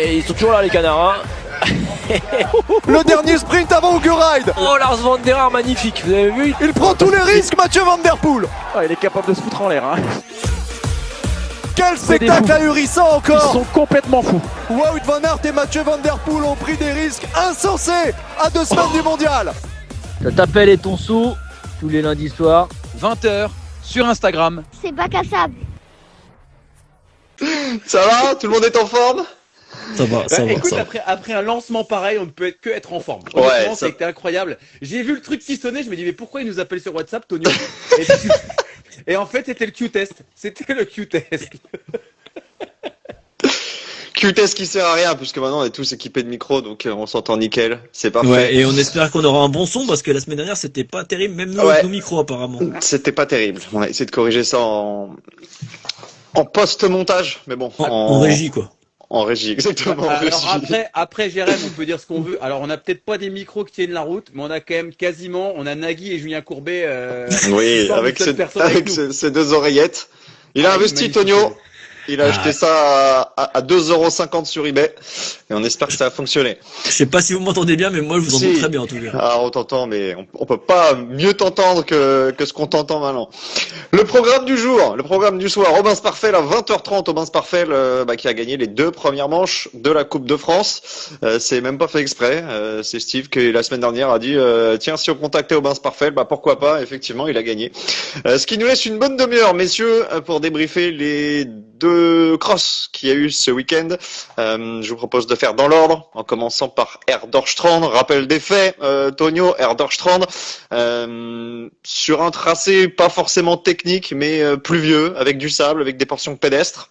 Et ils sont toujours là les canards. Le dernier sprint avant Ugo Ride. Oh, Lars van der Haar, magnifique, vous avez vu? Il prend tous les risques, Mathieu Van Der Poel. Il est capable de se foutre en l'air. Quel spectacle ahurissant encore. Ils sont complètement fous. Wout van Aert et Mathieu Van Der Poel ont pris des risques insensés à 2 semaines du mondial. Ça t'appelle et ton sou tous les lundis soirs. 20h sur Instagram. C'est bac à sable. Ça va? Tout le monde est en forme? Ça va, écoute, ça va. après un lancement pareil, on ne peut que être en forme. Ouais, Honnêtement, ça- c'était incroyable. J'ai vu le truc qui sonnait, je me dis mais pourquoi il nous appelle sur WhatsApp, Tonio? Et en fait, c'était le Q-test. C'était le Q-test. Q-test qui sert à rien, puisque maintenant on est tous équipés de micros, donc on s'entend nickel. C'est parfait. Ouais, et on espère qu'on aura un bon son parce que la semaine dernière c'était pas terrible, même nous Ouais. avec nos micros apparemment. C'était pas terrible. On a essayé de corriger ça en post-montage, mais bon. En régie quoi. En régie, exactement. en Alors régie. après Jérém, on peut dire ce qu'on veut. Alors on n'a peut-être pas des micros qui tiennent la route, mais on a quand même quasiment, on a Nagui et Julien Courbet. Oui, forme avec, de cette personne avec nous. ces 2 oreillettes. Il a Ah, investi, magnifique. Tonio. Il a acheté ça à 2,50 € sur eBay. Et on espère que ça a fonctionné. Je sais pas si vous m'entendez bien, mais moi je vous entends Si. très bien en tout cas. Ah, on t'entend, mais on peut pas mieux t'entendre que ce qu'on t'entend maintenant. Le programme du jour, le programme du soir, Aubin Sparfel à 20h30. Aubin Sparfel qui a gagné les 2 premières manches de la Coupe de France. C'est même pas fait exprès. C'est Steve qui la semaine dernière a dit tiens, si on contactait Aubin Sparfel, pourquoi pas. Effectivement, il a gagné. Ce qui nous laisse une bonne demi-heure, messieurs, pour débriefer les 2 crosses qu'il y a eu ce week-end. Je vous propose de faire dans l'ordre, en commençant par Erdorstrand. Rappel des faits, Tonio, Erdorstrand, sur un tracé pas forcément technique, mais pluvieux, avec du sable, avec des portions pédestres.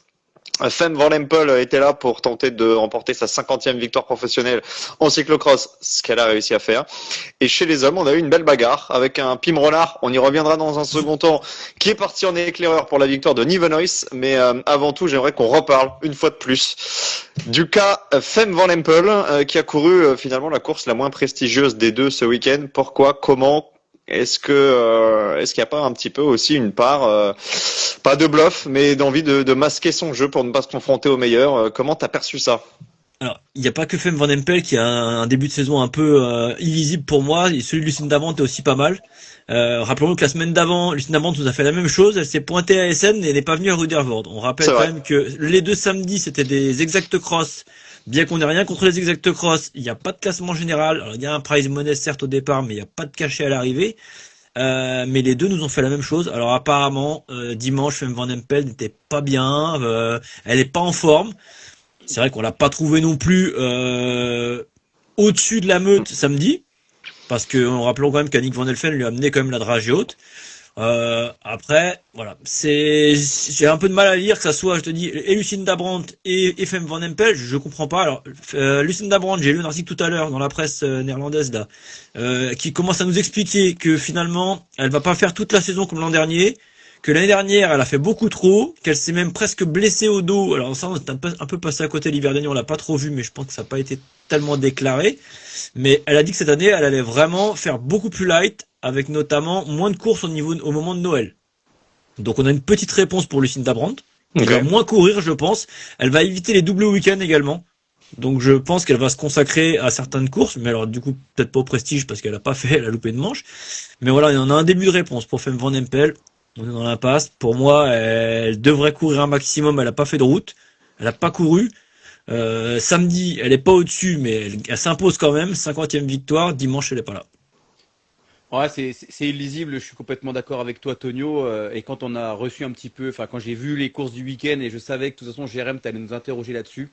Fem Van Empel était là pour tenter de remporter sa 50e victoire professionnelle en cyclocross, ce qu'elle a réussi à faire. Et chez les hommes, on a eu une belle bagarre avec un Pim Renard, on y reviendra dans un second temps, qui est parti en éclaireur pour la victoire de Nivenois. Mais avant tout, j'aimerais qu'on reparle une fois de plus du cas Fem Van Empel, qui a couru finalement la course la moins prestigieuse des 2 ce week-end. Pourquoi? Comment? Est-ce qu'il n'y a pas un petit peu aussi une part, pas de bluff, mais d'envie de masquer son jeu pour ne pas se confronter aux meilleurs? Comment t'as perçu ça? Alors, il n'y a pas que Fem Van Empel qui a un début de saison un peu illisible pour moi, et celui de Lucinda Brandt est aussi pas mal. Rappelons-nous que la semaine d'avant, Lucinda Brandt nous a fait la même chose, elle s'est pointée à Essen et n'est pas venue à Ruddervoort. On rappelle C'est quand vrai. même que les 2 samedis c'était des exact cross. Bien qu'on n'ait rien contre les exact cross, il n'y a pas de classement général. Alors, il y a un prize money certes au départ, mais il n'y a pas de cachet à l'arrivée. Mais les 2 nous ont fait la même chose. Alors apparemment, dimanche, Fem Van Empel n'était pas bien, elle est pas en forme. C'est vrai qu'on l'a pas trouvé non plus au-dessus de la meute samedi, parce que rappelons quand même qu'Annick Van Elfen lui a amené quand même la dragée haute. Après, voilà, j'ai un peu de mal à lire que ça soit, je te dis, et Lucinda Brandt et Fem Van Empel, je comprends pas. Alors, Lucinda Brandt, j'ai lu un article tout à l'heure dans la presse néerlandaise là, qui commence à nous expliquer que finalement, elle va pas faire toute la saison comme l'an dernier, que l'année dernière, elle a fait beaucoup trop, qu'elle s'est même presque blessée au dos. Alors ça, on est un peu passé à côté l'hiver dernier, on l'a pas trop vu, mais je pense que ça n'a pas été tellement déclaré. Mais elle a dit que cette année, elle allait vraiment faire beaucoup plus light, avec notamment moins de courses au moment de Noël. Donc on a une petite réponse pour Lucinda Brandt. Elle va moins courir, je pense. Elle va éviter les doubles week-ends également. Donc je pense qu'elle va se consacrer à certaines courses, mais alors du coup peut-être pas au prestige parce qu'elle a pas fait, elle a loupé de manche. Mais voilà, on a un début de réponse pour Fem Van Empel. On est dans l'impasse. Pour moi, elle devrait courir un maximum. Elle a pas fait de route. Elle a pas couru. Samedi, elle est pas au-dessus, mais elle s'impose quand même. 50e victoire. Dimanche, elle est pas là. Ouais, c'est illisible, je suis complètement d'accord avec toi, Tonio. Et quand on a reçu un petit peu, quand j'ai vu les courses du week-end et je savais que de toute façon, Jérém, t'allais nous interroger là-dessus.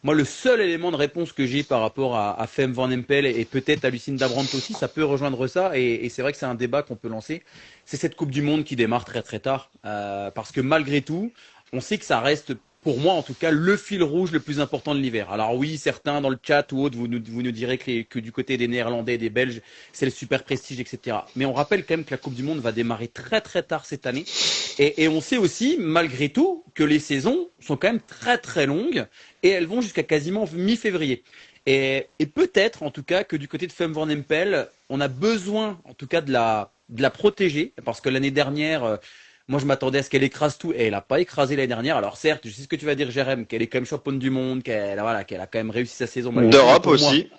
Moi, le seul élément de réponse que j'ai par rapport à Fem Van Empel et peut-être à Lucinda Brandt aussi, ça peut rejoindre ça. Et c'est vrai que c'est un débat qu'on peut lancer. C'est cette Coupe du Monde qui démarre très très tard. Parce que malgré tout, on sait que ça reste, pour moi en tout cas, le fil rouge le plus important de l'hiver. Alors oui, certains dans le chat ou autres, vous nous direz que du côté des Néerlandais et des Belges, c'est le super prestige, etc. Mais on rappelle quand même que la Coupe du Monde va démarrer très très tard cette année. Et on sait aussi, malgré tout, que les saisons sont quand même très très longues et elles vont jusqu'à quasiment mi-février. Et peut-être, en tout cas, que du côté de Fem Van Empel, on a besoin, en tout cas, de la protéger, parce que l'année dernière, Moi, je m'attendais à ce qu'elle écrase tout et elle a pas écrasé l'année dernière. Alors certes, je sais ce que tu vas dire, Jérém, qu'elle est quand même championne du monde, qu'elle a quand même réussi sa saison. D'Europe Pour moi- aussi.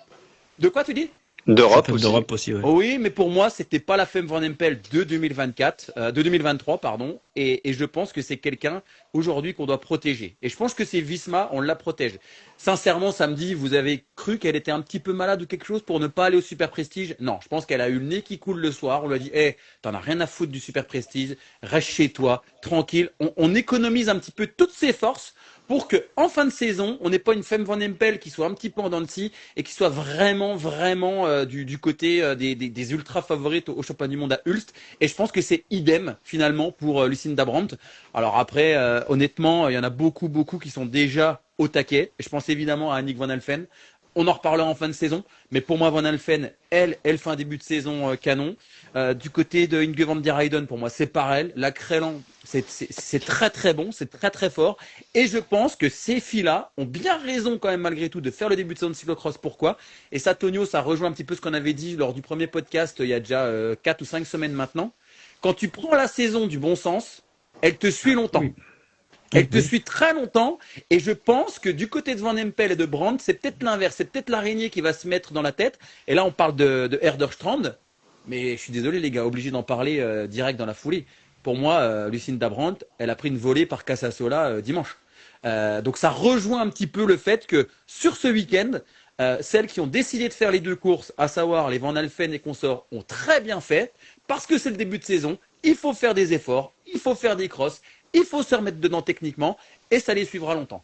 De quoi tu dis? D'Europe Championne aussi. d'Europe aussi, ouais. Oui, mais pour moi, c'était pas la Femme Van Empel de 2023, pardon. Et je pense que c'est quelqu'un aujourd'hui qu'on doit protéger. Et je pense que c'est Visma, on la protège. Sincèrement, samedi, vous avez cru qu'elle était un petit peu malade ou quelque chose pour ne pas aller au Super Prestige? Non, je pense qu'elle a eu le nez qui coule le soir. On lui a dit, hé, t'en as rien à foutre du Super Prestige, reste chez toi, tranquille. On économise un petit peu toutes ses forces pour que, en fin de saison, on n'ait pas une Femme Van Empel qui soit un petit peu en dents de scie et qui soit vraiment, vraiment du côté des ultra favorites au championnat du monde à Ulst. Et je pense que c'est idem finalement pour Lucinda Brandt. Alors après, honnêtement, il y en a beaucoup, beaucoup qui sont déjà au taquet. Je pense évidemment à Annick Van Alphen. On en reparlera en fin de saison, mais pour moi, Van Alphen, elle fait un début de saison canon. Du côté de Inge van der Heyden, pour moi, c'est pareil. La Crélan, c'est très très bon, c'est très très fort. Et je pense que ces filles-là ont bien raison quand même malgré tout de faire le début de saison de cyclocross. Pourquoi? Et ça, Tonio, ça rejoint un petit peu ce qu'on avait dit lors du premier podcast il y a déjà 4 ou 5 semaines maintenant. Quand tu prends la saison du bon sens, elle te suit longtemps. Oui. Elle te suit très longtemps et je pense que du côté de Van Empel et de Brandt, c'est peut-être l'inverse, c'est peut-être l'araignée qui va se mettre dans la tête. Et là, on parle de Erderstrand, mais je suis désolé les gars, obligé d'en parler direct dans la foulée. Pour moi, Lucinda Brandt, elle a pris une volée par Casasola dimanche. Donc ça rejoint un petit peu le fait que sur ce week-end, celles qui ont décidé de faire les deux courses, à savoir les Van Alphen et consorts, ont très bien fait parce que c'est le début de saison. Il faut faire des efforts, il faut faire des crosses. Il faut se remettre dedans techniquement et ça les suivra longtemps.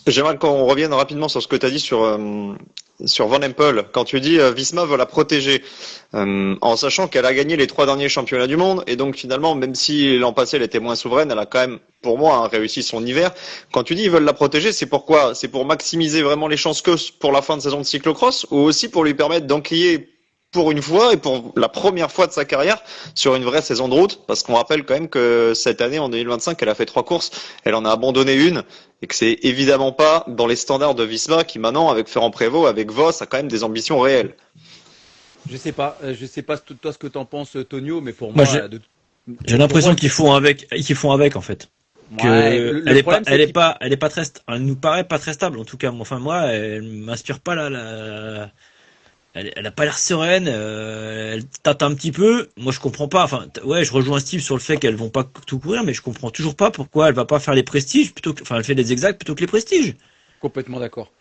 J'aimerais qu'on revienne rapidement sur ce que tu as dit sur Van Empel. Quand tu dis Visma veut la protéger, en sachant qu'elle a gagné les 3 derniers championnats du monde, et donc finalement, même si l'an passé elle était moins souveraine, elle a quand même, pour moi, réussi son hiver. Quand tu dis ils veulent la protéger, c'est pourquoi? C'est pour maximiser vraiment les chances que pour la fin de saison de cyclocross, ou aussi pour lui permettre d'enquiller pour une fois et pour la première fois de sa carrière sur une vraie saison de route, parce qu'on rappelle quand même que cette année, en 2025, elle a fait 3 courses, elle en a abandonné une, et que c'est évidemment pas dans les standards de Visma qui maintenant, avec Ferrand Prévot, avec Voss, a quand même des ambitions réelles. Je sais pas toi ce que t'en penses, Tonio, mais pour Moi, moi, j'ai l'impression qu'ils font avec en fait. Que ouais, elle est problème, c'est elle est pas très, elle nous paraît pas très stable en tout cas. Enfin moi, elle m'inspire pas elle a pas l'air sereine, elle tâte un petit peu. Moi je comprends pas. Enfin ouais, je rejoins Steve sur le fait qu'elles vont pas tout courir, mais je comprends toujours pas pourquoi elle va pas faire les prestiges elle fait les exacts plutôt que les prestiges. complètement d'accord.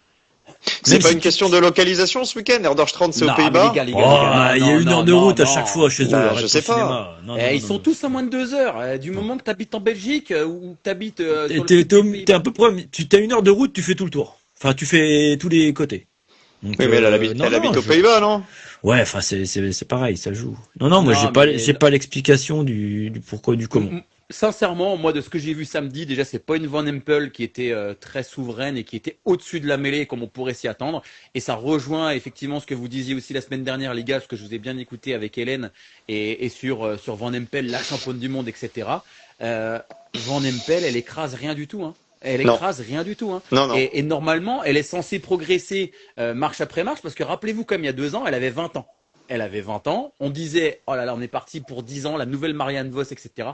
C'est Même pas si une question de localisation ce week-end? Erderstrand, c'est aux Non, Pays-Bas. mais les gars, Oh, il y a non, 1 heure non, de route non, à chaque fois chez eux. Bah, arrête je ton sais pas. cinéma. Non, Ils sont tous à moins de 2 heures. Du moment que tu habites en Belgique ou que tu habites sur T'es un peu proche. Tu as 1 heure de route, tu fais tout le tour. Enfin, tu fais tous les côtés. Donc, Oui, mais elle habite aux Pays-Bas, non? Ouais, enfin, c'est pareil, ça joue. Non, moi, Non, j'ai pas l'explication du pourquoi, du comment. Sincèrement, moi, de ce que j'ai vu samedi, déjà, c'est pas une Van Empel qui était très souveraine et qui était au-dessus de la mêlée comme on pourrait s'y attendre. Et ça rejoint effectivement ce que vous disiez aussi la semaine dernière, les gars, parce que je vous ai bien écouté avec Hélène et sur Van Empel, la championne du monde, etc. Van Empel, elle écrase rien du tout, hein. Elle écrase rien du tout, hein. Non. Et normalement, elle est censée progresser marche après marche, parce que rappelez-vous, comme il y a 2 ans, elle avait 20 ans. Elle avait 20 ans. On disait, oh là là, on est parti pour 10 ans, la nouvelle Marianne Vos, etc.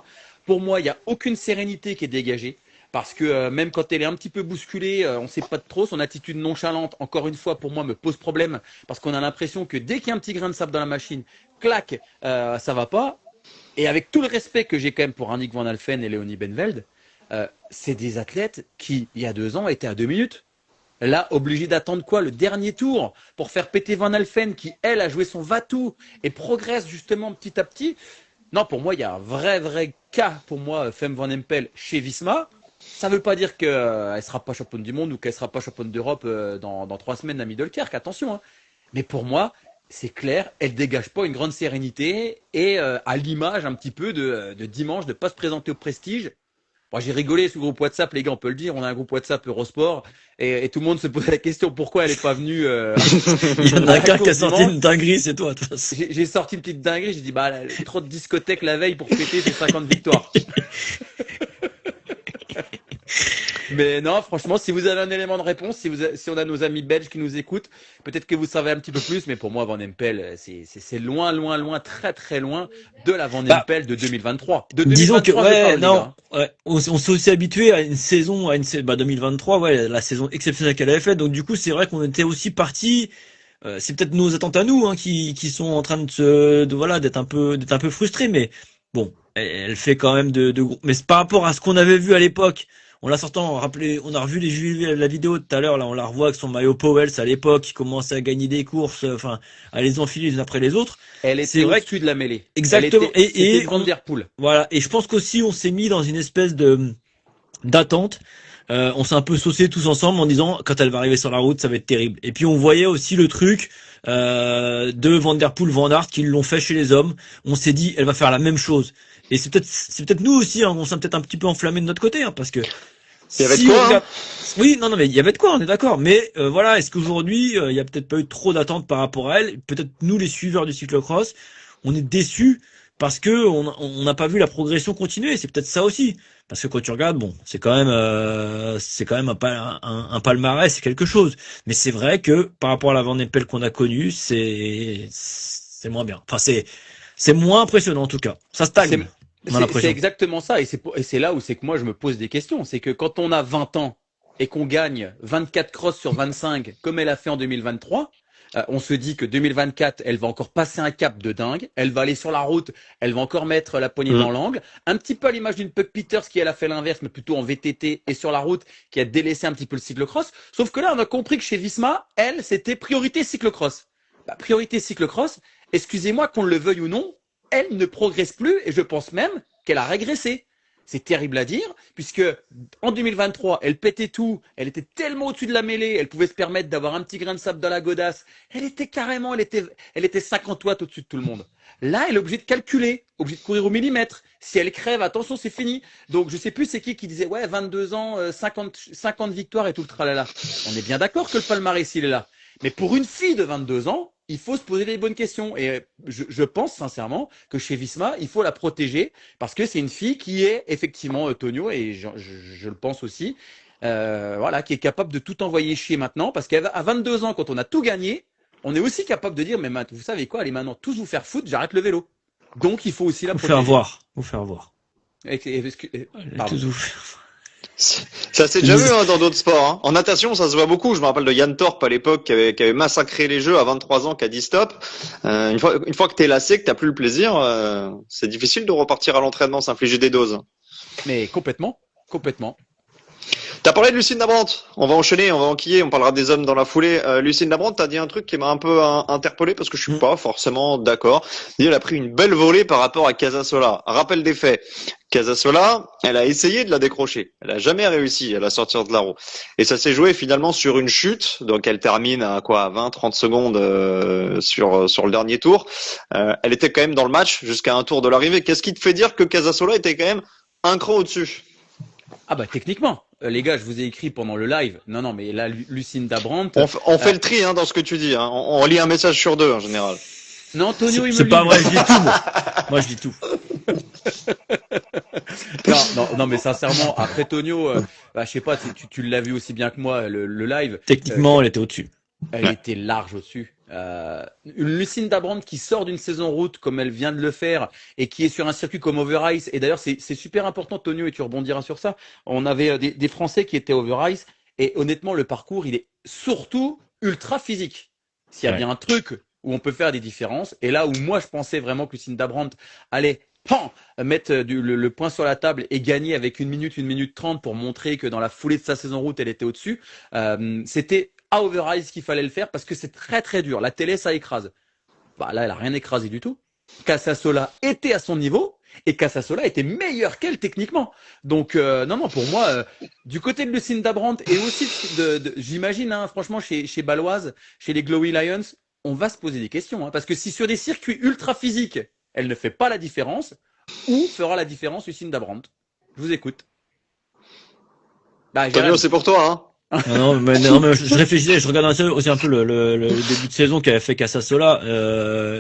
Pour moi, il n'y a aucune sérénité qui est dégagée. Parce que même quand elle est un petit peu bousculée, on ne sait pas trop, son attitude nonchalante, encore une fois, pour moi, me pose problème. Parce qu'on a l'impression que dès qu'il y a un petit grain de sable dans la machine, clac, ça va pas. Et avec tout le respect que j'ai quand même pour Annick Van Alphen et Léonie Benveld, c'est des athlètes qui, il y a 2 ans, étaient à 2 minutes. Là, obligé d'attendre quoi? Le dernier tour pour faire péter Van Alphen qui, elle, a joué son va-tout et progresse justement petit à petit. Non, pour moi, il y a un vrai cas pour moi, Femme Van Empel chez Visma. Ça ne veut pas dire qu'elle ne sera pas championne du monde ou qu'elle ne sera pas championne d'Europe dans 3 semaines à Middelkerk, attention, hein. Mais pour moi, c'est clair, elle dégage pas une grande sérénité et à l'image un petit peu de dimanche, de ne pas se présenter au Prestige. Moi, j'ai rigolé sur le groupe WhatsApp, les gars, on peut le dire, on a un groupe WhatsApp Eurosport et tout le monde se posait la question pourquoi elle n'est pas venue. Il y en a qu'un qui a sorti une dinguerie, c'est toi. De toute façon. J'ai sorti une petite dinguerie, j'ai dit bah elle a trop de discothèques la veille pour fêter ses 50 victoires. Mais non, franchement, si vous avez un élément de réponse, si on a nos amis belges qui nous écoutent, peut-être que vous savez un petit peu plus, mais pour moi, Van Empel, c'est loin, loin, loin, très, très loin de la Van Bah, Empel de 2023. De Disons que 2023, je parle, les non, gars. on s'est aussi habitué à une saison, 2023, la saison exceptionnelle qu'elle avait faite. Donc du coup, c'est vrai qu'on était aussi parti. C'est peut-être nos attentes à nous qui sont en train d'être un peu frustrés, mais bon, elle fait quand même mais c'est par rapport à ce qu'on avait vu à l'époque. On l'a sortant, rappelé, on a revu la vidéo tout à l'heure, là, on la revoit avec son maillot Powell à l'époque, qui commençait à gagner des courses, enfin, à les enfiler les unes après les autres. Elle C'est était vrai au-dessus de la mêlée. Exactement. C'était une Van Der Poel. Voilà. Et je pense qu'aussi, on s'est mis dans une espèce d'attente. On s'est un peu saucé tous ensemble en disant, quand elle va arriver sur la route, ça va être terrible. Et puis, on voyait aussi le truc, de Van Der Poel, Van Aert, qui l'ont fait chez les hommes. On s'est dit, elle va faire la même chose. Et c'est peut-être nous aussi, hein, on s'est peut-être un petit peu enflammé de notre côté, hein, parce que Il y avait de si quoi, on hein. regarde- Oui, non, mais il y avait de quoi, on est d'accord. Mais voilà, est-ce qu'aujourd'hui, il y a peut-être pas eu trop d'attentes par rapport à elle? Peut-être nous, les suiveurs du cyclocross, on est déçus parce que on n'a pas vu la progression continuer. C'est peut-être ça aussi. Parce que quand tu regardes, bon, c'est quand même un palmarès, c'est quelque chose. Mais c'est vrai que par rapport à la Van Empel qu'on a connue, c'est moins bien. Enfin, c'est moins impressionnant en tout cas. Ça stagne. On a C'est l'impression. exactement ça, et c'est là où c'est que moi je me pose des questions. C'est que quand on a 20 ans et qu'on gagne 24 crosses sur 25, comme elle a fait en 2023, on se dit que 2024, elle va encore passer un cap de dingue. Elle va aller sur la route, elle va encore mettre la poignée dans l'angle. Un petit peu à l'image d'une Puck Peters qui elle a fait l'inverse, mais plutôt en VTT et sur la route, qui a délaissé un petit peu le cyclocross. Sauf que là, on a compris que chez Visma, elle, c'était priorité cyclocross. Bah, priorité cyclocross, excusez-moi qu'on le veuille ou non, elle ne progresse plus et je pense même qu'elle a régressé. C'est terrible à dire, puisque en 2023, elle pétait tout, elle était tellement au-dessus de la mêlée, elle pouvait se permettre d'avoir un petit grain de sable dans la godasse. Elle était 50 watts au-dessus de tout le monde. Là, elle est obligée de calculer, obligée de courir au millimètre. Si elle crève, attention, c'est fini. Donc, je sais plus c'est qui disait, ouais, 22 ans, 50 victoires et tout le tralala. On est bien d'accord que le palmarès, il est là. Mais pour une fille de 22 ans, il faut se poser les bonnes questions. Et je pense sincèrement que chez Visma, il faut la protéger parce que c'est une fille qui est effectivement Tonio, et je le pense aussi, voilà, qui est capable de tout envoyer chier maintenant parce qu'à 22 ans, quand on a tout gagné, on est aussi capable de dire, mais vous savez quoi, allez maintenant tous vous faire foutre, j'arrête le vélo. Donc il faut aussi la Vous protéger. faire voir. Pardon. Ça s'est déjà vu hein, dans d'autres sports. Hein. En natation, ça se voit beaucoup. Je me rappelle de Yann Torp à l'époque qui avait massacré les jeux à 23 ans, qui a dit stop. Une fois que t'es lassé, que t'as plus le plaisir, c'est difficile de repartir à l'entraînement, s'infliger des doses. Mais complètement. T'as parlé de Lucine Labranche. On va enchaîner, on va enquiller, on parlera des hommes dans la foulée. Lucine Labranche, t'as dit un truc qui m'a un peu interpellé parce que je suis pas forcément d'accord. Elle a pris une belle volée par rapport à Casasola. Rappel des faits. Casasola, elle a essayé de la décrocher. Elle a jamais réussi à la sortir de la roue. Et ça s'est joué finalement sur une chute. Donc elle termine à 20-30 secondes sur le dernier tour. Elle était quand même dans le match jusqu'à un tour de l'arrivée. Qu'est-ce qui te fait dire que Casasola était quand même un cran au-dessus? Ah bah techniquement, les gars, je vous ai écrit pendant le live. Non, mais là, Lucinda Brandt. On fait le tri hein, dans ce que tu dis. Hein. On lit un message sur deux en général. Non, Tonio, il me C'est pas lit. vrai, je dis tout. Moi, je dis tout. Non, mais sincèrement, après Tonio, je sais pas, tu l'as vu aussi bien que moi, le live. Techniquement, elle était au-dessus. Elle était large au-dessus. Une Lucinda Brandt qui sort d'une saison route comme elle vient de le faire et qui est sur un circuit comme Over Ice. Et d'ailleurs, c'est super important, Tonio, et tu rebondiras sur ça. On avait des Français qui étaient Over Ice et honnêtement, le parcours, il est surtout ultra physique. S'il y a bien un truc où on peut faire des différences, et là où moi je pensais vraiment que Lucinda Brandt allait mettre le point sur la table et gagner avec 1 minute 30 pour montrer que dans la foulée de sa saison route, elle était au-dessus, c'était à Over Ice qu'il fallait le faire parce que c'est très très dur. La télé, ça écrase. Bah là, elle a rien écrasé du tout. Casasola était à son niveau et Casasola était meilleur qu'elle techniquement. Donc non, pour moi, du côté de Lucinda Brandt et aussi j'imagine, hein, franchement, chez Baloise, chez les Glowy Lions, on va se poser des questions. Hein, parce que si sur des circuits ultra physiques, elle ne fait pas la différence, où fera la différence Lucinda Brandt? Je vous écoute. Bah, Tonio, c'est pour toi. Hein. Non, mais je réfléchissais, je regardais aussi un peu le début de saison qu'avait fait Casasola.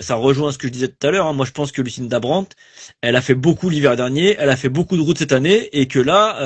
Ça rejoint ce que je disais tout à l'heure. Moi, je pense que Lucinda Brandt, elle a fait beaucoup l'hiver dernier, elle a fait beaucoup de routes cette année, et que là,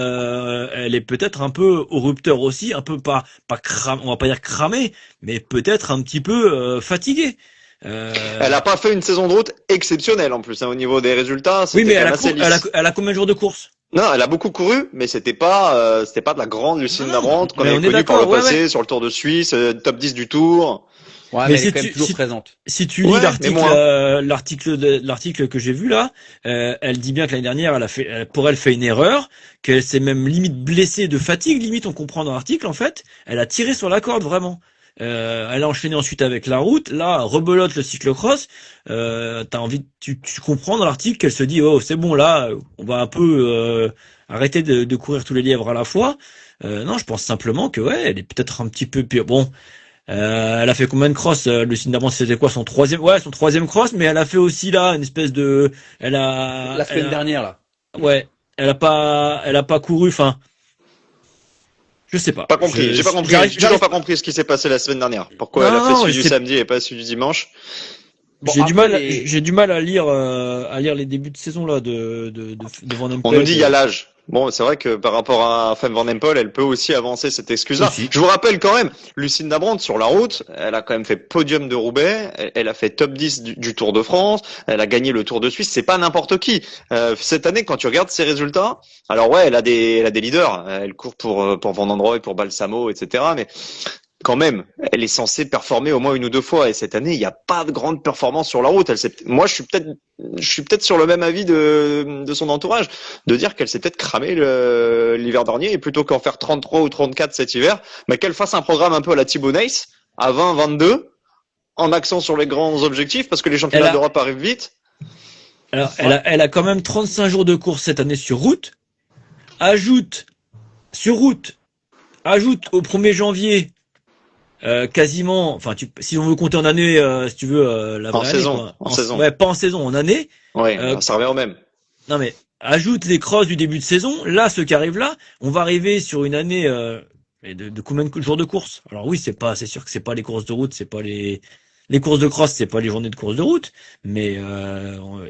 elle est peut-être un peu au rupteur aussi, un peu pas cramée, on va pas dire cramée, mais peut-être un petit peu fatiguée. Elle a pas fait une saison de route exceptionnelle en plus, hein, au niveau des résultats. Oui, mais C'était quand même assez lisse. elle a combien de jours de course? Non, elle a beaucoup couru, mais c'était pas de la grande Lucinda Brandt qu'on mais avait on est connue par le d'accord, ouais, passé sur le Tour de Suisse, top 10 du Tour. Ouais, Mais mais elle si est quand même tu- toujours si- présente. Si tu lis Ouais, mais moins. l'article que j'ai vu là, elle dit bien que l'année dernière, pour elle fait une erreur, qu'elle s'est même limite blessée de fatigue, limite on comprend dans l'article en fait. Elle a tiré sur la corde vraiment. Elle a enchaîné ensuite avec la route. Là, rebelote le cyclocross. T'as envie, tu comprends dans l'article qu'elle se dit oh c'est bon là, on va un peu arrêter de courir tous les lièvres à la fois. Non, je pense simplement que ouais, elle est peut-être un petit peu pire. Bon. Elle a fait combien de cross? Lucinda Brandt, c'était quoi son troisième cross, mais elle a fait aussi là une espèce de, La semaine dernière, là. ouais, elle a pas couru, enfin, je sais pas. Pas compris, j'ai pas compris. J'ai toujours pas compris ce qui s'est passé la semaine dernière. Pourquoi elle a fait celui du samedi et pas celui du dimanche? Bon, J'ai après, du mal à lire les débuts de saison là de Van Empel. On nous dit il y a l'âge. Bon, c'est vrai que par rapport à Femme Van Empel, elle peut aussi avancer cette excuse-là. Aussi. Je vous rappelle quand même, Lucinda Brandt sur la route, elle a quand même fait podium de Roubaix, elle a fait top 10 du Tour de France, elle a gagné le Tour de Suisse, c'est pas n'importe qui. Cette année, quand tu regardes ses résultats, alors ouais, elle a des leaders, elle court pour Van Androoy, pour Balsamo, etc. Mais quand même, elle est censée performer au moins une ou deux fois. Et cette année, il n'y a pas de grande performance sur la route. Moi, je suis peut-être sur le même avis de son entourage, de dire qu'elle s'est peut-être cramée l'hiver dernier, et plutôt qu'en faire 33 ou 34 cet hiver, mais qu'elle fasse un programme un peu à la Thibaut Nice, à 20, 22, en accent sur les grands objectifs, parce que les championnats d'Europe arrivent vite. Alors, elle a quand même 35 jours de course cette année sur route. Ajoute au 1er janvier quasiment, enfin, si on veut compter en année, si tu veux, la vraie année, saison, quoi. en saison. Ouais, pas en saison, en année. Ouais, ça revient au même. Non mais, ajoute les crosses du début de saison. Là, ce qui arrive là, on va arriver sur une année de combien de jours de course? Alors oui, c'est sûr que c'est pas les courses de route, c'est pas les courses de cross, c'est pas les journées de course de route, mais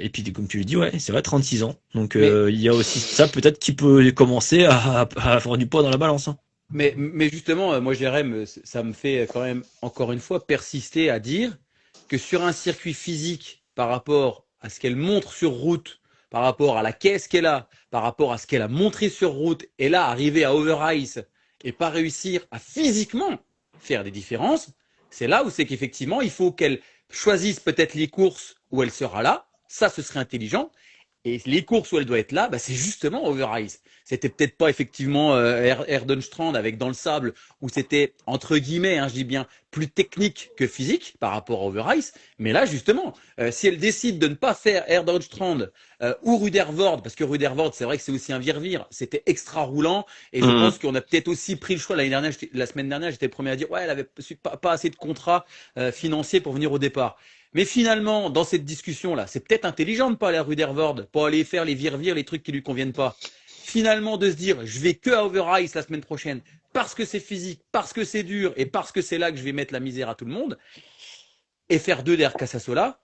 et puis comme tu le dis, ouais, c'est vrai, 36 ans. Donc il y a aussi ça peut-être qui peut commencer à avoir du poids dans la balance. Hein. Mais justement, moi, Jérém, ça me fait quand même, encore une fois, persister à dire que sur un circuit physique, par rapport à ce qu'elle montre sur route, par rapport à la caisse qu'elle a, par rapport à ce qu'elle a montré sur route, et là, arriver à Over-Ice et pas réussir à physiquement faire des différences, c'est là où c'est qu'effectivement, il faut qu'elle choisisse peut-être les courses où elle sera là. Ça, ce serait intelligent. Et les courses où elle doit être là, bah, c'est justement Over-Ice. C'était peut-être pas effectivement Erdenstrand avec dans le sable, où c'était entre guillemets, hein, je dis bien, plus technique que physique par rapport à Over-Ice. Mais là, justement, si elle décide de ne pas faire Erdenstrand ou Rudervoort, parce que Rudervoort, c'est vrai que c'est aussi un vire-vire, c'était extra roulant, et je pense qu'on a peut-être aussi pris le choix l'année dernière. La semaine dernière, j'étais le premier à dire, ouais, elle avait pas assez de contrats financiers pour venir au départ. Mais finalement, dans cette discussion-là, c'est peut-être intelligent de ne pas aller à Rudervoort, pas aller faire les vire-vire, les trucs qui lui conviennent pas. Finalement, de se dire, je vais que à Over-Ice la semaine prochaine, parce que c'est physique, parce que c'est dur, et parce que c'est là que je vais mettre la misère à tout le monde, et faire 2 derrière Casasola,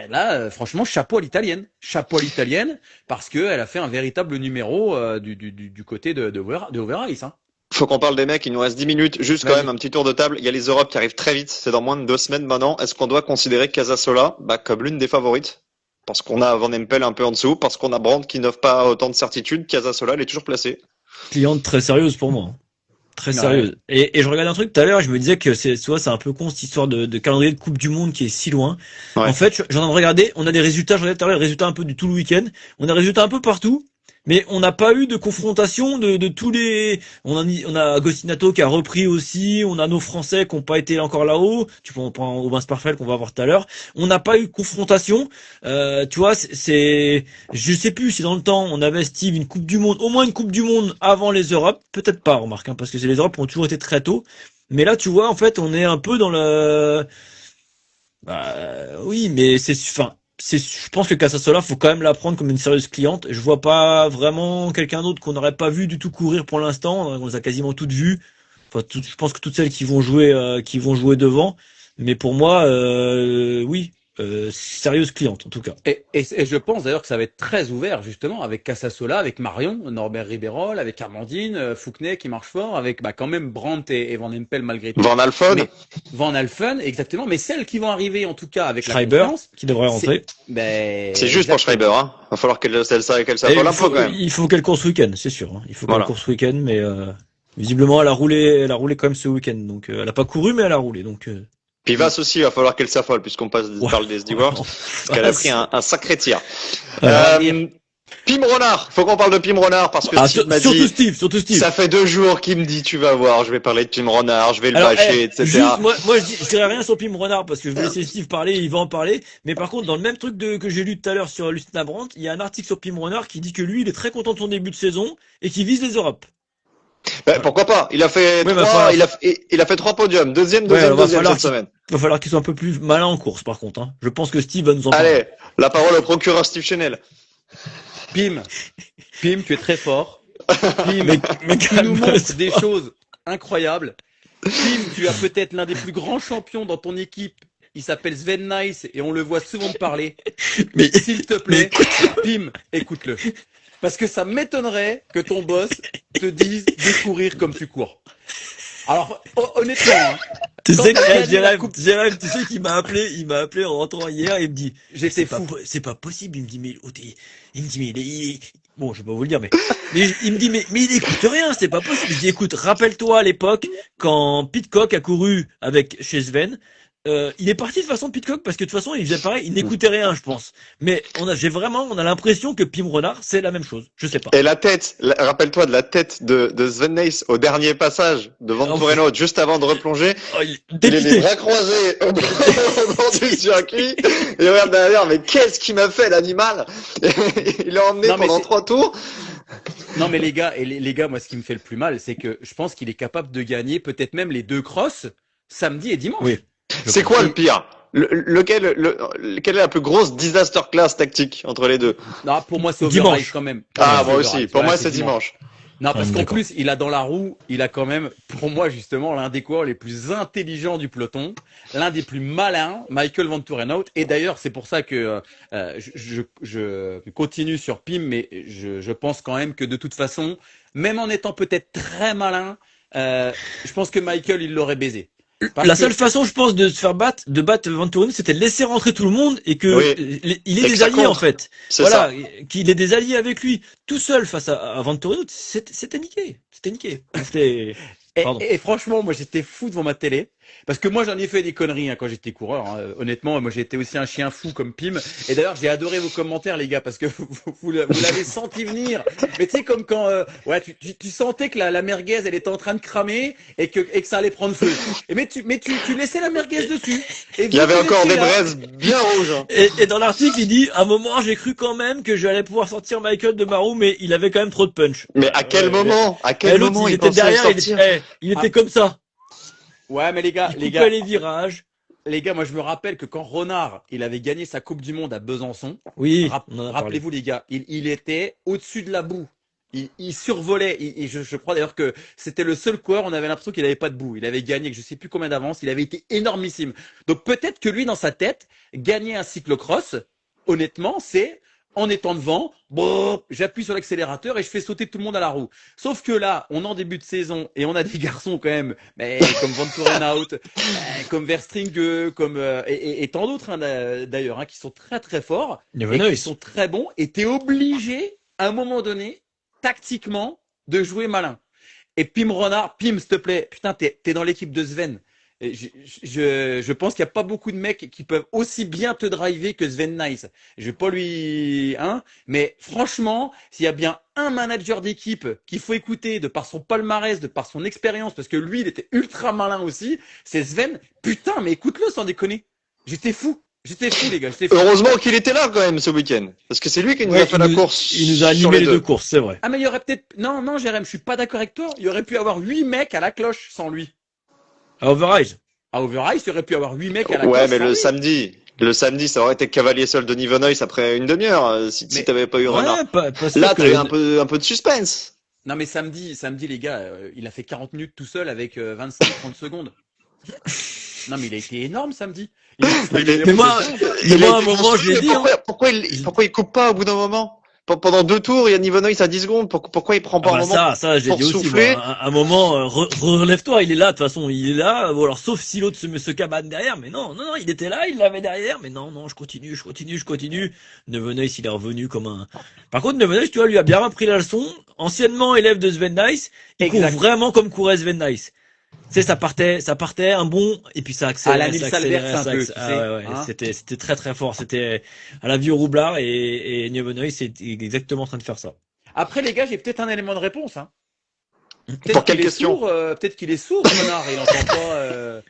là, franchement, chapeau à l'italienne. Chapeau à l'italienne, parce qu'elle a fait un véritable numéro du côté de Over-Ice. Hein. Faut qu'on parle des mecs, il nous reste 10 minutes. Juste quand même un petit tour de table. Il y a les Europes qui arrivent très vite, c'est dans moins de 2 semaines maintenant. Est-ce qu'on doit considérer Casasola comme l'une des favorites? Parce qu'on a Van Empel un peu en dessous, parce qu'on a Brandt qui n'offre pas autant de certitude. Casasola, elle est toujours placée. Cliente très sérieuse pour moi. Très sérieuse. Et je regardais un truc tout à l'heure, je me disais que c'est un peu con cette histoire de calendrier de Coupe du Monde qui est si loin. Ouais. En fait, j'en ai regardé, on a des résultats, je regardais tout à l'heure les résultats un peu du tout le week-end. On a des résultats un peu partout. Mais on n'a pas eu de confrontation de tous les. On a Agostinato qui a repris aussi. On a nos Français qui n'ont pas été encore là-haut. Tu prends Aubin Sparfel qu'on va voir tout à l'heure. On n'a pas eu de confrontation. Tu vois, je sais plus si dans le temps on avait Steve une Coupe du Monde, au moins une Coupe du Monde avant les Europes. Peut-être pas, remarque, hein, parce que les Europes ont toujours été très tôt. Mais là, tu vois, en fait, on est un peu dans le. Oui, mais je pense que Casasola, faut quand même la prendre comme une sérieuse cliente. Je vois pas vraiment quelqu'un d'autre qu'on n'aurait pas vu du tout courir pour l'instant. On les a quasiment toutes vues. Enfin, je pense que toutes celles qui vont jouer devant. Mais pour moi, oui, sérieuse cliente en tout cas. Et je pense d'ailleurs que ça va être très ouvert justement avec Casasola, avec Marion, Norbert Ribeyrol, avec Amandine, Fouquenet qui marche fort, avec quand même Brandt et Van Empel malgré tout. Van Alphen. Mais, Van Alphen, exactement. Mais celles qui vont arriver en tout cas avec Schreiber la confiance, qui devrait rentrer. C'est juste pour Schreiber, hein. Va falloir qu'elle s'affole un peu quand même. Il faut qu'elle course ce week-end, c'est sûr. Hein. Il faut qu'elle Voilà. course ce week-end, mais visiblement elle a roulé quand même ce week-end. Donc elle a pas couru, mais elle a roulé. Donc Puis Vas aussi, il va falloir qu'elle s'affole puisqu'on parle des stewards, parce qu'elle a pris un sacré tir. Pim Renard, faut qu'on parle de Pim Renard parce que Steve m'a dit, surtout Steve. ça fait 2 jours qu'il me dit, tu vas voir, je vais parler de Pim Renard, je vais le Alors, bâcher, etc. Juste, moi je dirais rien sur Pim Renard parce que je vais laisser Steve parler, il va en parler. Mais par contre, dans le même truc que j'ai lu tout à l'heure sur Lucien Brandt, il y a un article sur Pim Renard qui dit que lui, il est très content de son début de saison et qu'il vise les Europes. Pourquoi pas? Il a fait il a fait 3 podiums, deuxième cette semaine. Il va falloir qu'il soit un peu plus malin en course, par contre. Hein. Je pense que Steve va nous en parler. Allez, la parole au procureur Steve Chenel. Pim, tu es très fort. Pim, mais tu nous montres des choses incroyables. Pim, tu as peut-être l'un des plus grands champions dans ton équipe. Il s'appelle Sven Nys et on le voit souvent parler. Mais s'il te plaît, Pim, écoute-le. Parce que ça m'étonnerait que ton boss te dise de courir comme tu cours. Alors, honnêtement, hein, tu sais que Jérém, tu sais qu'il m'a appelé en rentrant hier, il me dit, j'étais fou. C'est pas possible, il me dit, mais bon, je vais pas vous le dire, mais il me dit, mais il écoute rien, c'est pas possible. Il dit, écoute, rappelle-toi à l'époque, quand Pidcock a couru chez Sven, il est parti de façon Pidcock parce que de toute façon il faisait pareil, il n'écoutait rien, je pense. Mais on a l'impression que Pim Renard c'est la même chose. Je sais pas. Et rappelle-toi de la tête de Sven Nys au dernier passage de Van Torenhout juste avant de replonger. Il est les bras croisés au bord du circuit. Et regarde derrière, mais qu'est-ce qu'il m'a fait l'animal? Il l'a emmené pendant 3 tours. Non mais les gars, moi ce qui me fait le plus mal, c'est que je pense qu'il est capable de gagner peut-être même les 2 crosses samedi et dimanche. Oui. C'est quoi le pire? Quelle est la plus grosse disaster class tactique entre les deux? Non, pour moi c'est Overrise quand même. Moi aussi. Pour moi c'est dimanche. Non, parce qu'en plus, il a dans la roue, il a quand même, pour moi justement, l'un des coureurs les plus intelligents du peloton, l'un des plus malins, Michael Van Torenhout. Et d'ailleurs, c'est pour ça que je continue sur Pim, mais je pense quand même que de toute façon, même en étant peut-être très malin, je pense que Michael, il l'aurait baisé. Seule façon, je pense, de se faire battre Van Torenhout, c'était de laisser rentrer tout le monde et que il ait des alliés en fait. Voilà, qu'il ait des alliés avec lui, tout seul face à Van Torenhout, c'était niqué. Et franchement, moi j'étais fou devant ma télé. Parce que moi j'en ai fait des conneries quand j'étais coureur. Honnêtement, moi j'étais aussi un chien fou comme Pim. Et d'ailleurs j'ai adoré vos commentaires les gars parce que vous l'avez senti venir. Mais tu sais comme quand tu sentais que la merguez elle était en train de cramer et que ça allait prendre feu. Mais tu laissais la merguez dessus. Et il y avait encore des braises bien rouges. Et dans l'article il dit à un moment j'ai cru quand même que j'allais pouvoir sortir Michael de ma roue mais il avait quand même trop de punch. Mais à quel moment il était derrière, il était comme ça. Ouais, mais les gars, les virages. Les gars, moi je me rappelle que quand Renard, il avait gagné sa Coupe du Monde à Besançon. Oui. Rappelez-vous les gars, il était au-dessus de la boue. Il survolait. Je crois d'ailleurs que c'était le seul coureur. On avait l'impression qu'il n'avait pas de boue. Il avait gagné, je sais plus combien d'avance. Il avait été énormissime. Donc peut-être que lui, dans sa tête, gagner un cyclocross, honnêtement, c'est en étant devant, j'appuie sur l'accélérateur et je fais sauter tout le monde à la roue. Sauf que là, on est en début de saison et on a des garçons quand même, comme Van Torenhout, comme Verstringue, comme et tant d'autres d'ailleurs, qui sont très très forts, et qui sont très bons. Et t'es obligé, à un moment donné, tactiquement, de jouer malin. Et Pim Renard, s'il te plaît, putain, t'es dans l'équipe de Sven. Je pense qu'il n'y a pas beaucoup de mecs qui peuvent aussi bien te driver que Sven Nys. Je vais pas lui, mais franchement, s'il y a bien un manager d'équipe qu'il faut écouter de par son palmarès, de par son expérience, parce que lui, il était ultra malin aussi, c'est Sven. Putain, mais écoute-le sans déconner. J'étais fou, les gars. Heureusement qu'il était là quand même ce week-end, parce que c'est lui qui nous a fait la course. Il nous a animé les 2 courses, c'est vrai. Ah mais il y aurait peut-être, non, Jérém, je suis pas d'accord avec toi. Il y aurait pu avoir 8 mecs à la cloche sans lui. À Overrise, il aurait pu avoir 8 mecs à la cloche. Ouais, mais le samedi, ça aurait été cavalier seul de Nivenois après une demi-heure, si t'avais pas eu Renard. Là, t'as eu un peu de suspense. Non, mais samedi, les gars, il a fait 40 minutes tout seul avec 25-30 secondes. Non, mais il a été énorme samedi. Mais moi, à un moment, je l'ai dit. Pourquoi il coupe pas au bout d'un moment? Pendant 2 tours, Yann Ivanhoe, à 10 secondes. Pourquoi il prend pas un moment Ça, j'ai pour dit aussi. souffler? Moi, à un moment, relève-toi, il est là, de toute façon, il est là. Ou alors, sauf si l'autre se cabane derrière. Mais non, il était là, il l'avait derrière. Mais non, je continue. Nevenhuis, il est revenu comme un. Par contre, Nevenhuis, tu vois, lui a bien appris la leçon. Anciennement élève de Sven Nys, il court vraiment comme courait Sven Nys. Tu sais, ça partait un bon, et puis ça accélérait. À la Nils Albert, un peu, tu sais, ouais. hein. C'était très très fort. C'était à la vieux roublard et Nevenhuis, c'est exactement en train de faire ça. Après, les gars, j'ai peut-être un élément de réponse. Hein. Pour quelle question? Peut-être qu'il est sourd, connard, il entend pas.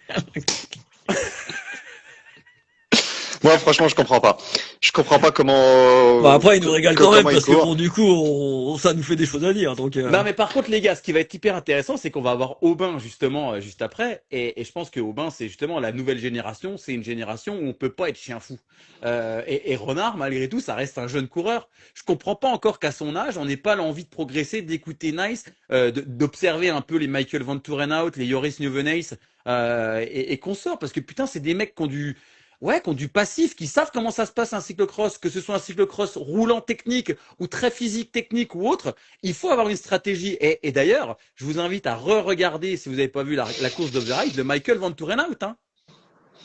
Moi, franchement, je comprends pas. Je comprends pas comment. Après, il nous régale quand même, parce que court. bon, du coup, ça nous fait des choses à dire, donc. Non, mais par contre, les gars, ce qui va être hyper intéressant, c'est qu'on va avoir Aubin, justement, juste après. Et je pense que Aubin, c'est justement la nouvelle génération. C'est une génération où on peut pas être chien fou. Et Renard, malgré tout, ça reste un jeune coureur. Je comprends pas encore qu'à son âge, on n'ait pas l'envie de progresser, d'écouter Nice, d'observer un peu les Michael Van Turenhout, les Joris Nieuwenhuis, et qu'on sort. Parce que putain, c'est des mecs qui ont du passif, qui savent comment ça se passe un cyclocross, que ce soit un cyclocross roulant technique ou très physique technique ou autre, il faut avoir une stratégie. Et d'ailleurs, je vous invite à re-regarder, si vous n'avez pas vu la course d'Off the Ride, de Michael Van Turenhout. Hein.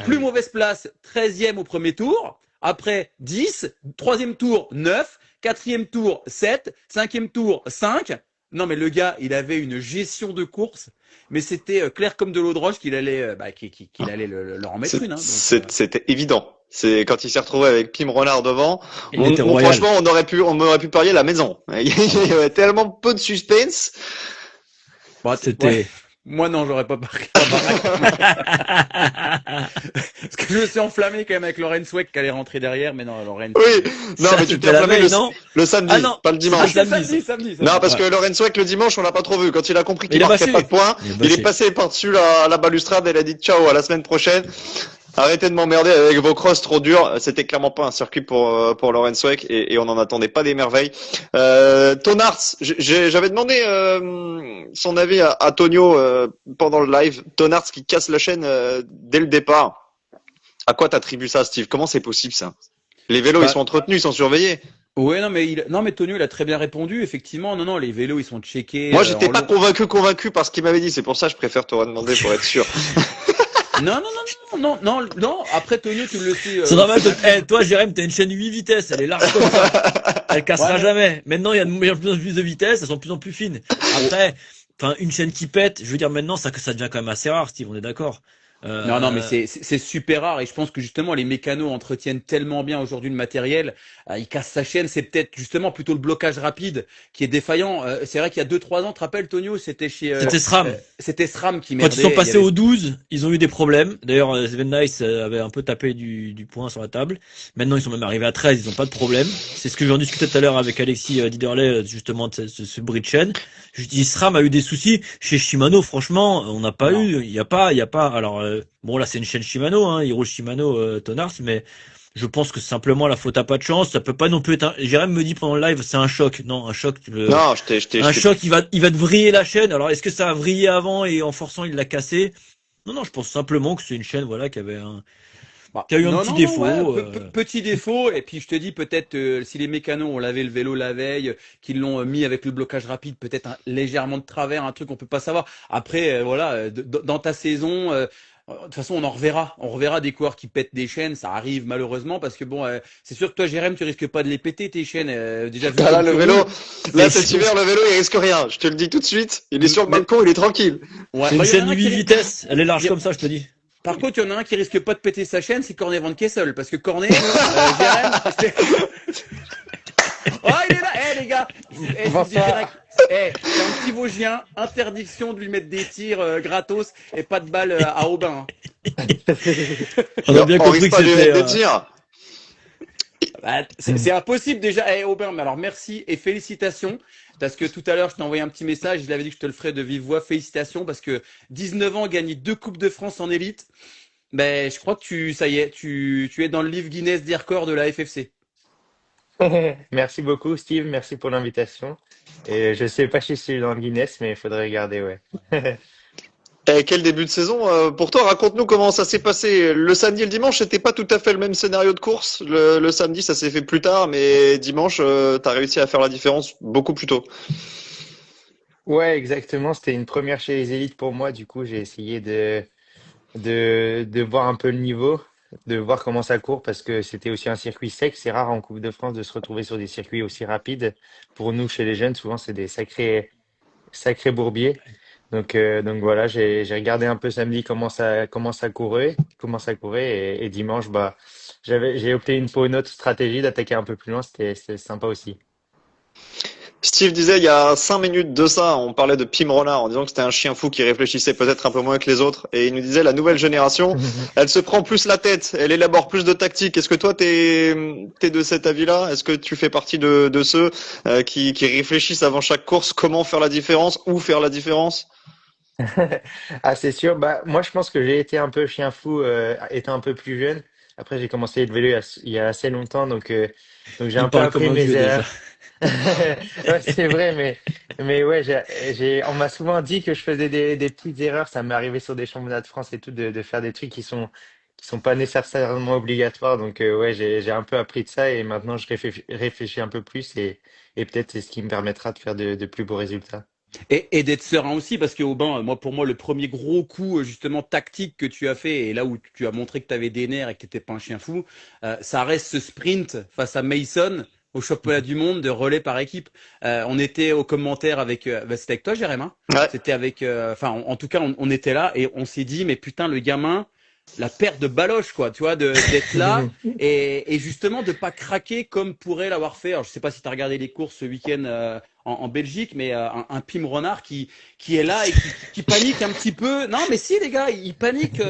Plus mauvaise place, 13e au premier tour, après 10, 3e tour 9, 4e tour 7, 5e tour 5. Non mais le gars, il avait une gestion de course, mais c'était clair comme de l'eau de roche qu'il allait, qu'il allait leur en mettre une. Hein, C'était évident. C'est quand il s'est retrouvé avec Pim Renard devant. Royal. Franchement, on aurait pu parier la maison. Il y avait tellement peu de suspense. Bon, C'était. ouais. Moi non, j'aurais pas parié. Parce que je me suis enflammé quand même avec Lorenz Weck qui allait rentrer derrière, mais non, Lorenz. Oui. Non, mais tu t'es enflammé le samedi, Ah non, pas le dimanche. Samedi. Non, parce que Lorenz Weck le dimanche, on l'a pas trop vu. Quand il a compris qu'il Il est marquait bâché. pas de points, Il est il est passé par-dessus la balustrade et il a dit ciao à la semaine prochaine. Arrêtez de m'emmerder avec vos crosses trop durs. C'était clairement pas un circuit pour Lorenz Weck et on n'en attendait pas des merveilles. Tonars, j'avais demandé son avis à Tonio pendant le live. Tonars qui casse la chaîne dès le départ. À quoi t'attribues ça, Steve? Comment c'est possible ça? Les vélos ils sont entretenus, ils sont surveillés. Ouais, non mais Tonio, il a très bien répondu. Effectivement, non, les vélos, ils sont checkés. Moi, j'étais pas convaincu par ce qu'il m'avait dit. C'est pour ça que je préfère te redemander pour être sûr. Non. Après Tonio, tu le sais. C'est normal. Toi, Jérém, t'as une chaîne 8 vitesses. Elle est large comme ça. Elle cassera jamais. Maintenant, il y a de plus en plus de vitesses. Elles sont de plus en plus fines. Après, une chaîne qui pète, je veux dire, maintenant, ça devient quand même assez rare, Steve. On est d'accord. Non, mais c'est super rare et je pense que justement les mécanos entretiennent tellement bien aujourd'hui le matériel, ils cassent sa chaîne, c'est peut-être justement plutôt le blocage rapide qui est défaillant. C'est vrai qu'il y a 2-3 ans, tu te rappelles Tonio, c'était chez c'était SRAM. C'était SRAM qui Quand merdait. ils sont passés au 12, ils ont eu des problèmes. D'ailleurs, Sven Nys avait un peu tapé du poing sur la table. Maintenant, ils sont même arrivés à 13, ils n'ont pas de problème. C'est ce que j'en discutais tout à l'heure avec Alexis Diderlet, justement, de ce bris de chaîne. Je dis, SRAM a eu des soucis. Chez Shimano, franchement, on n'a pas eu, il y a pas, alors, bon, là, c'est une chaîne Shimano, hein, il roule Shimano, Tonars, mais je pense que c'est simplement la faute à pas de chance. Ça peut pas non plus être Jérém me dit pendant le live, c'est un choc. Non, un choc. Non, choc, il va te vriller la chaîne. Alors, est-ce que ça a vrillé avant et en forçant, il l'a cassé? Non, je pense simplement que c'est une chaîne, voilà, qui avait qui a eu un petit défaut. Petit défaut, et puis je te dis peut-être si les mécanos ont lavé le vélo la veille, qu'ils l'ont mis avec le blocage rapide, peut-être légèrement de travers, un truc qu'on peut pas savoir. Après, voilà, dans ta saison, de toute façon, on reverra des coureurs qui pètent des chaînes, ça arrive malheureusement parce que bon, c'est sûr que toi, Jérém, tu risques pas de les péter tes chaînes. Déjà vu là, le vélo, là cet hiver, le vélo, il risque rien. Je te le dis tout de suite. Il est sur le balcon, il est tranquille. Ouais, c'est une chaîne 8 vitesses, elle est large comme ça, je te dis. Par contre, il y en a un qui risque pas de péter sa chaîne, c'est Cornet Van Kessel, parce que Cornet, Jérém, oh, il est là, les gars, c'est un petit Vosgien, interdiction de lui mettre des tirs gratos et pas de balles à Aubin. Hein. On a bien compris que c'était des tirs. C'est impossible déjà. Aubin, mais alors merci et félicitations. Parce que tout à l'heure, je t'ai envoyé un petit message, je l'avais dit que je te le ferais de vive voix. Félicitations parce que 19 ans, gagner 2 Coupes de France en élite. Ben, je crois que ça y est, tu es dans le livre Guinness des records de la FFC. Merci beaucoup, Steve. Merci pour l'invitation. Et je sais pas si je suis dans le Guinness, mais il faudrait regarder, ouais. Et quel début de saison pour toi? Raconte-nous comment ça s'est passé. Le samedi et le dimanche, c'était pas tout à fait le même scénario de course. Le samedi, ça s'est fait plus tard, mais dimanche, t'as réussi à faire la différence beaucoup plus tôt. Ouais, exactement. C'était une première chez les élites pour moi. Du coup, j'ai essayé de voir un peu le niveau, de voir comment ça court, parce que c'était aussi un circuit sec. C'est rare en Coupe de France de se retrouver sur des circuits aussi rapides. Pour nous, chez les jeunes, souvent, c'est des sacrés bourbiers. Donc voilà, j'ai regardé un peu samedi comment ça courait, et dimanche, bah, j'ai opté pour une autre stratégie d'attaquer un peu plus loin. C'était sympa aussi. Steve disait il y a 5 minutes de ça, on parlait de Pim Renard en disant que c'était un chien fou qui réfléchissait peut-être un peu moins que les autres. Et il nous disait la nouvelle génération, elle se prend plus la tête, elle élabore plus de tactiques. Est-ce que toi t'es de cet avis-là? Est-ce que tu fais partie de ceux qui réfléchissent avant chaque course comment faire la différence, où faire la différence? Ah, c'est sûr. Bah, moi, je pense que j'ai été un peu chien fou étant un peu plus jeune. Après, j'ai commencé le vélo il y a assez longtemps, donc j'ai Il un peu parle comme appris un mes vieux déjà. erreurs. Ouais, c'est vrai, mais ouais, on m'a souvent dit que je faisais des petites erreurs. Ça m'est arrivé sur des championnats de France et tout, de faire des trucs qui sont pas nécessairement obligatoires. Donc, ouais, j'ai un peu appris de ça, et maintenant, je réfléchis un peu plus, et peut-être c'est ce qui me permettra de faire de plus beaux résultats. Et d'être serein aussi, parce que Aubin, moi, pour moi, le premier gros coup, justement, tactique que tu as fait, et là où tu as montré que tu avais des nerfs et que tu n'étais pas un chien fou, ça reste ce sprint face à Mason au championnat du monde de relais par équipe. On était au commentaire avec, bah, c'était avec toi, Jérém, hein. Ouais. C'était avec, enfin, en tout cas, on était là et on s'est dit, mais putain, le gamin, la perte de baloche, quoi, tu vois, d'être là et justement de pas craquer comme pourrait l'avoir fait. Alors, je sais pas si tu as regardé les courses ce week-end en Belgique, mais un Pim Renard qui est là et qui panique un petit peu. Non, mais si, les gars, il panique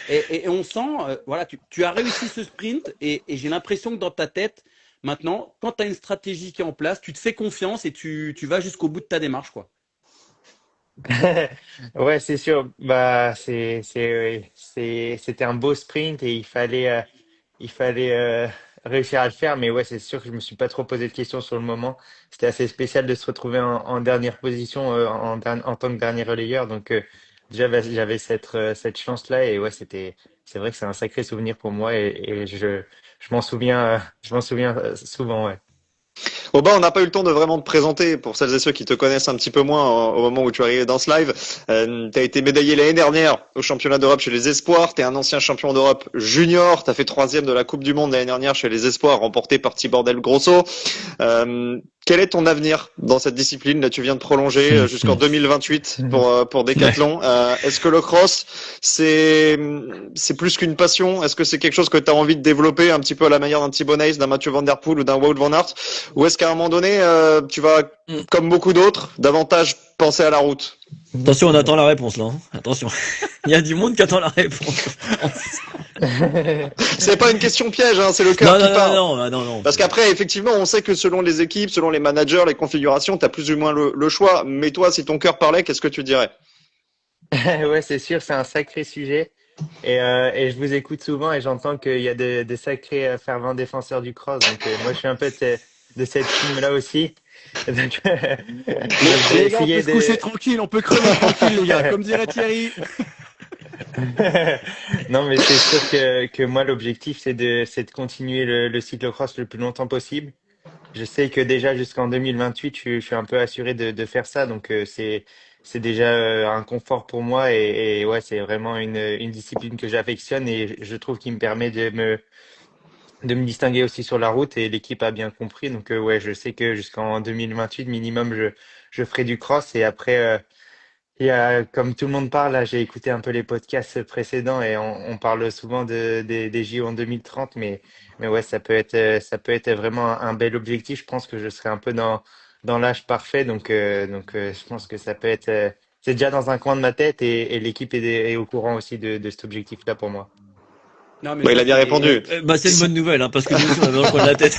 et on sent, voilà, tu as réussi ce sprint et j'ai l'impression que dans ta tête, maintenant, quand tu as une stratégie qui est en place, tu te fais confiance et tu vas jusqu'au bout de ta démarche, quoi. Ouais, c'est sûr. Bah, c'était un beau sprint, et il fallait réussir à le faire. Mais ouais, c'est sûr que je me suis pas trop posé de questions sur le moment. C'était assez spécial de se retrouver en dernière position, en tant que dernier relayeur. Donc, déjà, j'avais cette chance-là, et ouais, c'est vrai que c'est un sacré souvenir pour moi, et je m'en souviens souvent, ouais. Aubin, on n'a pas eu le temps de vraiment te présenter pour celles et ceux qui te connaissent un petit peu moins au moment où tu es arrivé dans ce live. Tu as été médaillé l'année dernière au championnat d'Europe chez les Espoirs. Tu es un ancien champion d'Europe junior. Tu as fait troisième de la Coupe du Monde l'année dernière chez les Espoirs, remporté par Tibor Del Grosso. Quel est ton avenir dans cette discipline? Là, tu viens de prolonger jusqu'en 2028 pour Decathlon. Est-ce que le cross, c'est plus qu'une passion? Est-ce que c'est quelque chose que tu as envie de développer un petit peu à la manière d'un Thibaut Nys, d'un Mathieu Van Der Poel ou d'un Wout van Aert? Ou est-ce qu'à un moment donné, tu vas, comme beaucoup d'autres, davantage penser à la route? Attention, on attend la réponse là, hein. Attention. Il y a du monde qui attend la réponse. C'est pas une question piège, hein, c'est le cœur Non, qui non, non, parle. non, non, non. Parce qu'après, effectivement, on sait que selon les équipes, selon les managers, les configurations, tu as plus ou moins le choix. Mais toi, si ton cœur parlait, qu'est-ce que tu dirais? Ouais, c'est sûr, c'est un sacré sujet. Et je vous écoute souvent, et j'entends qu'il y a des sacrés fervents défenseurs du cross. Donc, moi, je suis un peu de cette team-là aussi. Donc, je vais Les gars, on peut essayer se coucher de. tranquille, on peut crever tranquille, les gars, comme dirait Thierry. Non, mais c'est sûr que moi, l'objectif, c'est de continuer le cyclocross le plus longtemps possible. Je sais que déjà jusqu'en 2028, je suis un peu assuré de faire ça, donc c'est déjà un confort pour moi, et ouais, c'est vraiment une discipline que j'affectionne, et je trouve qu'il me permet de me distinguer aussi sur la route, et l'équipe a bien compris. Donc, ouais, je sais que jusqu'en 2028 minimum, je ferai du cross, et après, comme tout le monde parle, là, j'ai écouté un peu les podcasts précédents, et on parle souvent des JO en 2030, mais ouais, ça peut être vraiment un bel objectif. Je pense que je serai un peu dans l'âge parfait, donc je pense que ça peut être, c'est déjà dans un coin de ma tête, et l'équipe est au courant aussi de cet objectif-là pour moi. Non, mais Bah, je il a pense bien que répondu. Bah, c'est une bonne nouvelle, hein, parce que nous aussi, on avait dans le coin de la tête.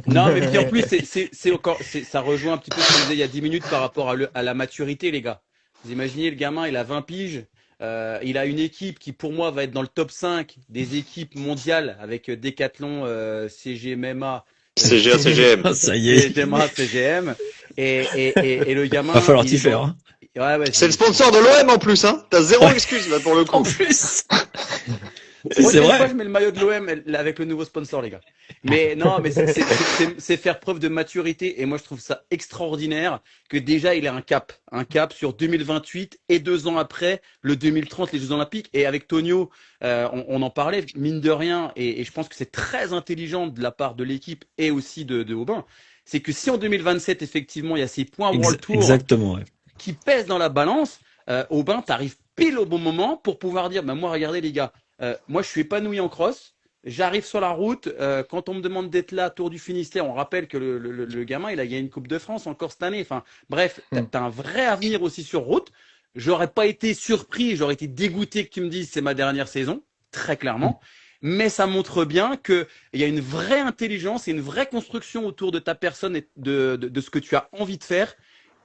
non, mais puis en plus, c'est encore, ça rejoint un petit peu ce qu'on disait il y a 10 minutes par rapport à la maturité, les gars. Vous imaginez, le gamin, il a 20 piges, il a une équipe qui, pour moi, va être dans le top 5 des équipes mondiales avec Decathlon, CG MMA, CGA, CGM. Ah, ça y est. CGMA, CGM. Et le gamin. Va falloir il t'y est faire. bon. Hein. Ouais, C'est le sponsor de l'OM en plus, hein. T'as zéro excuse là pour le En coup. plus. Moi, C'est fois, vrai. je mets le maillot de l'OM avec le nouveau sponsor, les gars. Mais non, mais c'est faire preuve de maturité. Et moi, je trouve ça extraordinaire que déjà, il ait un cap sur 2028 et 2 ans après, le 2030, les Jeux Olympiques. Et avec Tonio, on en parlait, mine de rien, et je pense que c'est très intelligent de la part de l'équipe et aussi de Aubin. C'est que si en 2027, effectivement, il y a ces points World Tour Exactement. Ouais. qui pèsent dans la balance, Aubin, t'arrives pile au bon moment pour pouvoir dire, bah, moi, regardez les gars, moi je suis épanoui en cross, j'arrive sur la route, quand on me demande d'être là, Tour du Finistère, on rappelle que le gamin, il a gagné une Coupe de France encore cette année. Enfin, bref, t'as un vrai avenir aussi sur route. J'aurais pas été surpris, j'aurais été dégoûté que tu me dises c'est ma dernière saison, très clairement. Mais ça montre bien qu'il y a une vraie intelligence et une vraie construction autour de ta personne et de ce que tu as envie de faire.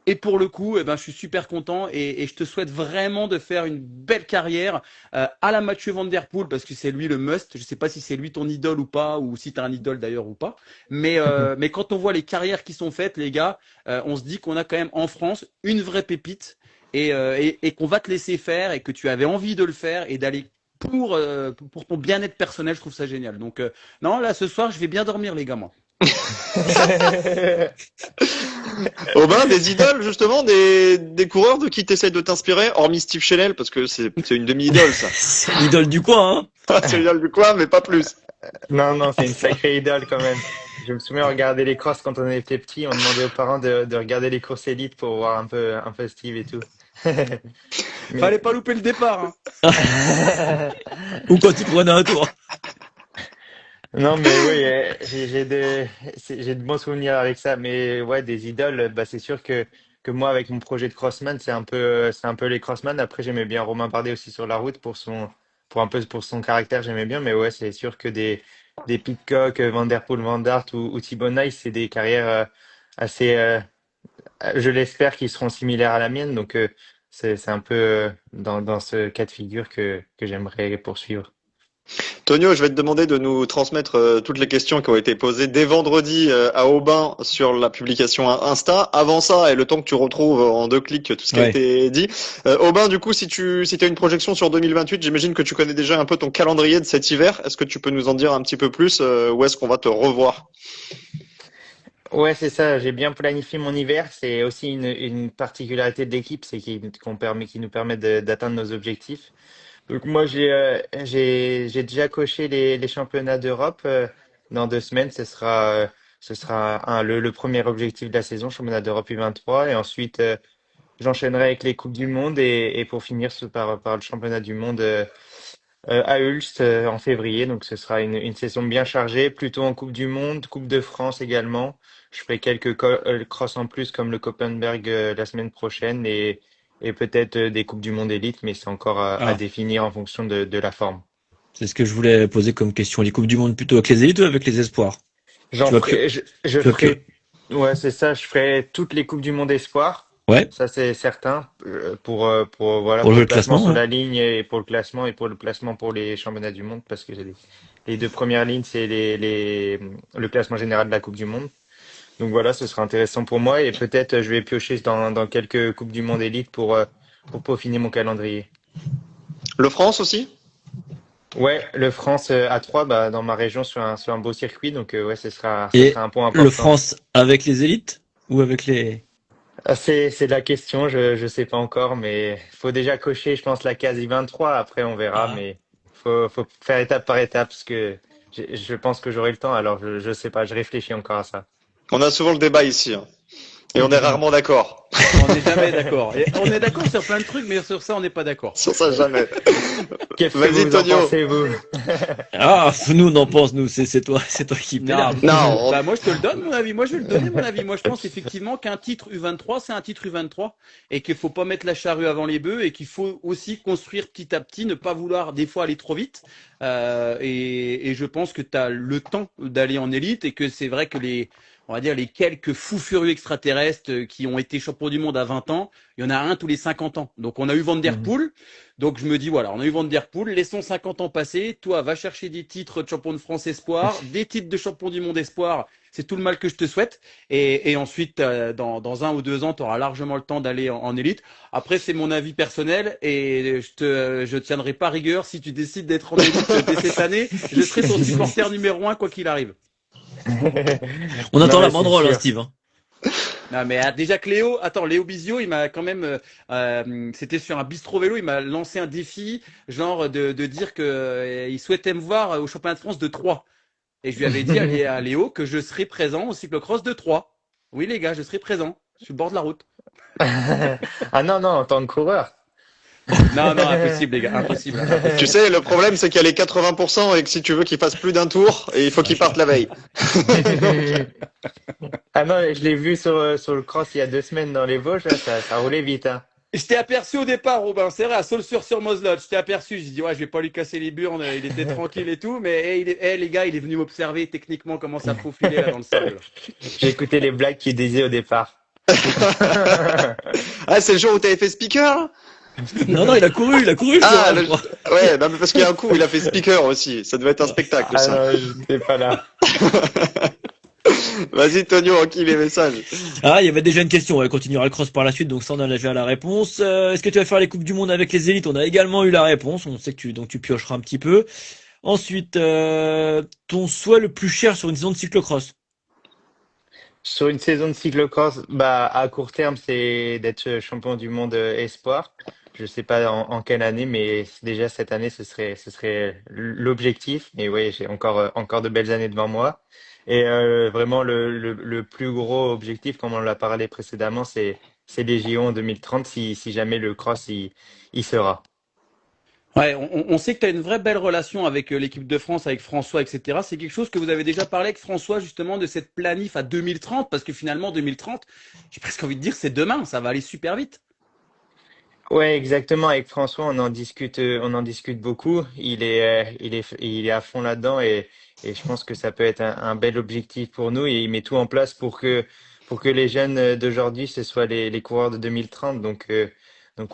Et pour le coup, eh ben, je suis super content et je te souhaite vraiment de faire une belle carrière à la Mathieu Van Der Poel parce que c'est lui le must. Je sais pas si c'est lui ton idole ou pas, ou si tu as un idole d'ailleurs ou pas. Mais quand on voit les carrières qui sont faites, les gars, on se dit qu'on a quand même en France une vraie pépite et qu'on va te laisser faire et que tu avais envie de le faire et d'aller pour ton bien-être personnel. Je trouve ça génial. Donc non, là ce soir, je vais bien dormir les gars, moi. Aubin, des idoles justement, des coureurs de qui t'essayes de t'inspirer, hormis Steve Chenel, parce que c'est une demi-idole ça. C'est l'idole du coin. Hein. C'est l'idole du coin, mais pas plus. Non, c'est une sacrée idole quand même. Je me souviens regarder les crosses quand on était petit, on demandait aux parents de regarder les courses élites pour voir un peu Steve et tout. Mais- Fallait pas louper le départ. Hein. Ou quand il prenait un tour. Non, mais oui, j'ai de bons souvenirs avec ça. Mais ouais, des idoles, bah, c'est sûr que moi, avec mon projet de crossman, c'est un peu les crossman. Après, j'aimais bien Romain Bardet aussi sur la route pour son caractère, j'aimais bien. Mais ouais, c'est sûr que des Pidcock, Van Der Poel, Van Aert ou Thibaut Nice, c'est des carrières assez, je l'espère, qui seront similaires à la mienne. Donc, c'est un peu dans ce cas de figure que j'aimerais poursuivre. Tonio, je vais te demander de nous transmettre toutes les questions qui ont été posées dès vendredi à Aubin sur la publication Insta. Avant ça, et le temps que tu retrouves en 2 clics tout ce qui a Ouais. été dit. Aubin, du coup, si tu as une projection sur 2028, j'imagine que tu connais déjà un peu ton calendrier de cet hiver. Est-ce que tu peux nous en dire un petit peu plus? Où est-ce qu'on va te revoir? Ouais, c'est ça. J'ai bien planifié mon hiver. C'est aussi une particularité de l'équipe, c'est qui nous permet d'atteindre nos objectifs. Donc moi, j'ai déjà coché les championnats d'Europe. Dans 2 semaines, ce sera le premier objectif de la saison, championnat d'Europe U23. Et ensuite, j'enchaînerai avec les Coupes du Monde et pour finir par le championnat du monde à Ulst en février. Donc ce sera une saison bien chargée, plutôt en Coupe du Monde, Coupe de France également. Je ferai quelques crosses en plus comme le Koppenberg la semaine prochaine et peut-être des Coupes du Monde élite, mais c'est encore à Ah. définir en fonction de la forme. C'est ce que je voulais poser comme question. Les Coupes du Monde plutôt avec les élites ou avec les espoirs? J'en Tu vas ferai, je tu vas ferai, ouais, c'est ça, je ferai toutes les Coupes du Monde espoir. Ouais. Ça, c'est certain, voilà, Pour pour le le classement classement, sur ouais. la ligne et pour le classement pour les championnats du monde, parce que les 2 premières lignes, c'est le classement général de la Coupe du Monde. Donc voilà, ce sera intéressant pour moi et peut-être je vais piocher dans quelques Coupes du Monde élite pour peaufiner mon calendrier. Le France aussi? Ouais, le France à 3, bah, dans ma région sur un beau circuit, donc ouais, ce sera Et un point important. le France avec les élites ou avec les... Ah, c'est la question, je sais pas encore, mais faut déjà cocher, je pense, la case I23. Après, on verra, Ah. mais faut faire étape par étape parce que je pense que j'aurai le temps. Alors, je sais pas, je réfléchis encore à ça. On a souvent le débat ici, hein. Et on est rarement d'accord. On n'est jamais d'accord. Et on est d'accord sur plein de trucs, mais sur ça, on n'est pas d'accord. Sur ça, jamais. Qu'est-ce que Vas-y, vous en Tonio. pensez, vous? Ah, nous on en pense, nous, c'est toi qui pédale. Non, Bah, moi, je te le donne, mon avis. Moi, je vais le donner, mon avis. Moi, je pense effectivement qu'un titre U23, c'est un titre U23 et qu'il faut pas mettre la charrue avant les bœufs et qu'il faut aussi construire petit à petit, ne pas vouloir des fois aller trop vite. Et je pense que tu as le temps d'aller en élite et que c'est vrai que on va dire, les quelques fous furieux extraterrestres qui ont été champions du monde à 20 ans, il y en a un tous les 50 ans. Donc, on a eu Van Der Poel. Donc, je me dis, voilà, on a eu Van Der Poel. Laissons 50 ans passer. Toi, va chercher des titres de champion de France espoir, des titres de champion du monde espoir. C'est tout le mal que je te souhaite. Et ensuite, dans 1 ou 2 ans, tu auras largement le temps d'aller en élite. Après, c'est mon avis personnel et je tiendrai pas rigueur si tu décides d'être en élite dès cette année. Je serai ton supporter numéro 1 quoi qu'il arrive. On attend Non, la mais c'est banderole, sûr. hein, Steve. Hein. Non, mais déjà que Léo Bizio, il m'a quand même, c'était sur un bistrot vélo, il m'a lancé un défi, genre de dire que il souhaitait me voir au championnat de France de Troyes. Et je lui avais dit à Léo que je serais présent au cyclocross de Troyes. Oui, les gars, je serai présent sur le bord de la route. Ah non, non, en tant que coureur. Non, impossible, les gars, impossible. Tu sais, le problème, c'est qu'il y a les 80% et que si tu veux qu'il fasse plus d'un tour, et il faut qu'il parte la veille. Ah non, je l'ai vu sur le cross il y a 2 semaines dans les Vosges, là, ça roulait vite. Hein. Je t'ai aperçu au départ, Robin, c'est vrai, à Saulsures-sur-Moselotte. Je t'ai aperçu, j'ai dit, ouais, je vais pas lui casser les burnes, il était tranquille et tout, mais les gars, il est venu m'observer techniquement comment ça faufilait là dans le sable. J'ai écouté les blagues qu'il disait au départ. Ah, c'est le jour où t'avais fait speaker, là? Non, il a couru, Ah, je crois. ouais, non, mais parce qu'il y a un coup, il a fait speaker aussi. Ça devait être un spectacle, Ah ça. non, je n'étais pas là. Vas-y, Tonio, enquille les messages. Ah, il y avait déjà une question. Elle continuera le cross par la suite, donc ça on a déjà la réponse. Est-ce que tu vas faire les coupes du monde avec les élites? On a également eu la réponse. On sait que tu piocheras un petit peu. Ensuite, ton souhait le plus cher sur une saison de cyclocross? Sur une saison de cyclocross, bah, à court terme, c'est d'être champion du monde espoir. Je sais pas en quelle année, mais déjà cette année, ce serait l'objectif. Et oui, j'ai encore de belles années devant moi. Et vraiment, le plus gros objectif, comme on l'a parlé précédemment, c'est les JO en 2030, si jamais le cross y sera. Ouais, on sait que tu as une vraie belle relation avec l'équipe de France, avec François, etc. C'est quelque chose que vous avez déjà parlé avec François, justement, de cette planif à 2030, parce que finalement, 2030, j'ai presque envie de dire, c'est demain, ça va aller super vite. Ouais, exactement. Avec François, on en discute beaucoup. Il est à fond là-dedans et je pense que ça peut être un bel objectif pour nous et il met tout en place pour que les jeunes d'aujourd'hui, ce soit les coureurs de 2030. Donc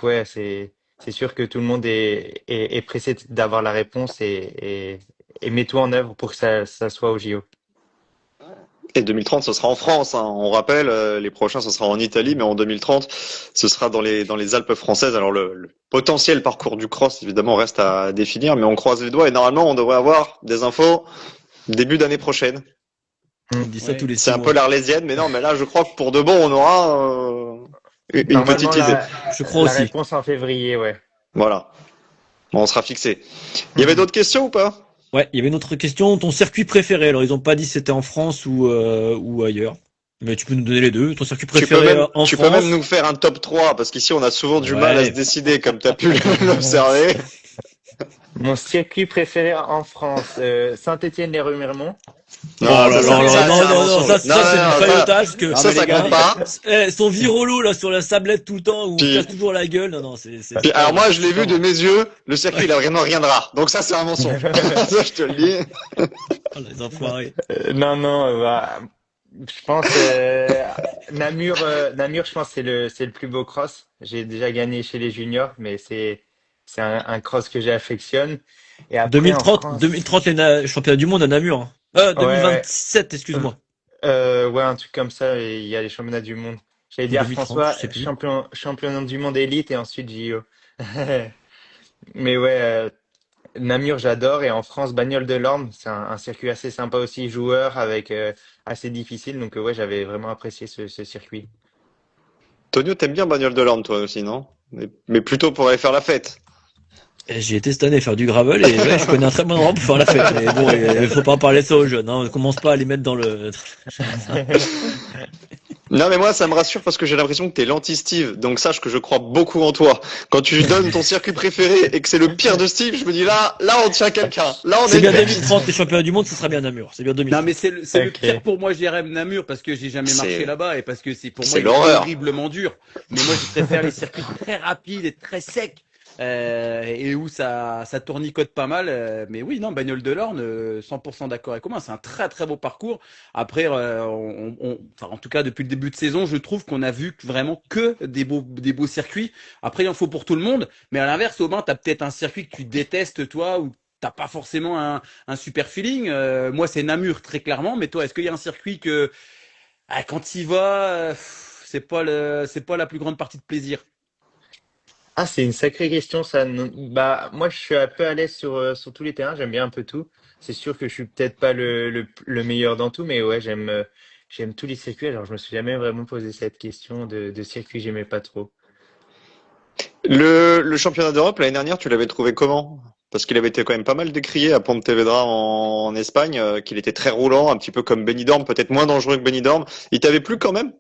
ouais, c'est sûr que tout le monde est pressé d'avoir la réponse et met tout en œuvre pour que ça soit au JO. Et 2030, ce sera en France, hein. On rappelle, les prochains, ce sera en Italie, mais en 2030, ce sera dans les Alpes françaises. Alors, le potentiel parcours du cross, évidemment, reste à définir, mais on croise les doigts et normalement, on devrait avoir des infos début d'année prochaine. On dit ça tous les 6 C'est un mois. peu l'Arlésienne, mais non, mais là, je crois que pour de bon, on aura une Normalement, petite idée. Je crois la aussi. réponse en février, ouais. Voilà. Bon, on sera fixé. Il y avait d'autres questions ou pas? Ouais, il y avait une autre question. Ton circuit préféré? Alors, ils ont pas dit si c'était en France ou ailleurs. Mais tu peux nous donner les deux. Ton circuit préféré en Tu France? peux même nous faire un top 3, parce qu'ici, on a souvent du Ouais. mal à se décider, comme tu as pu l'observer. Mon circuit préféré en France, Saint-Étienne-les-Remiremont. Oh là là ça, là, c'est un non, mensonge. ça c'est du faillotage. Parce que Ça compte pas. son virolo là sur la sablette tout le temps où on Puis- casse toujours la gueule. Non, c'est. Puis, alors moi, je l'ai vu de mes yeux, le circuit, il a vraiment rien de rare. Donc ça, c'est un mensonge. Ça, je te le dis. Oh, les enfoirés. Non, bah, je pense Namur, je pense c'est le plus beau cross. J'ai déjà gagné chez les juniors, mais c'est un cross que j'affectionne. Et après, en 2030, France, 2030 les championnats du monde à Namur. Hein. 2027, excuse-moi. ouais, un truc comme ça. Et il y a les championnats du monde. J'allais dire 2030, François, je sais plus. champion du monde élite et ensuite JO. Mais ouais, Namur, j'adore. Et en France, Bagnoles de l'Orne, c'est un circuit assez sympa aussi, joueur, avec assez difficile. Donc ouais, j'avais vraiment apprécié ce circuit. Tonio, t'aimes bien Bagnoles de l'Orne, toi aussi, non? Mais plutôt pour aller faire la fête. Et J'y été cette année faire du gravel et ouais, je connais un très bon endroit pour faire la fête. Mais bon, il faut pas parler ça aux jeunes. Hein. On commence pas à les mettre dans le. Non, mais moi, ça me rassure parce que j'ai l'impression que t'es l'anti-Steve. Donc sache que je crois beaucoup en toi. Quand tu donnes ton circuit préféré et que c'est le pire de Steve, je me dis là, on tient quelqu'un. Là, on C'est est bien une 2030 les championnats du monde, ce sera bien Namur. C'est bien 2030. Non, mais c'est le Ok. pire pour moi, JRM Namur, parce que j'ai jamais marché C'est- là-bas et parce que c'est pour moi c'est il est l'horreur. horriblement dur. Mais moi, je préfère les circuits très rapides et très secs. et où ça tournicote pas mal. Mais oui, non, Bagnoles de l'Orne, 100% d'accord avec moi. C'est un très très beau parcours. Après, enfin, en tout cas depuis le début de saison, je trouve qu'on a vu vraiment que des beaux circuits. Après, il en faut pour tout le monde. Mais à l'inverse, Aubin, t'as peut-être un circuit que tu détestes toi ou t'as pas forcément un super feeling. Moi, c'est Namur très clairement. Mais toi, est-ce qu'il y a un circuit que quand il va, c'est pas la plus grande partie de plaisir. Ah, c'est une sacrée question, ça. Bah, moi, je suis un peu à l'aise sur tous les terrains. J'aime bien un peu tout. C'est sûr que je suis peut-être pas le meilleur dans tout, mais ouais, j'aime tous les circuits. Alors, je me suis jamais vraiment posé cette question de circuit que j'aimais pas trop. Le championnat d'Europe l'année dernière, tu l'avais trouvé comment? Parce qu'il avait été quand même pas mal décrié à Pontevedra en Espagne, qu'il était très roulant, un petit peu comme Benidorm, peut-être moins dangereux que Benidorm. Il t'avait plu quand même?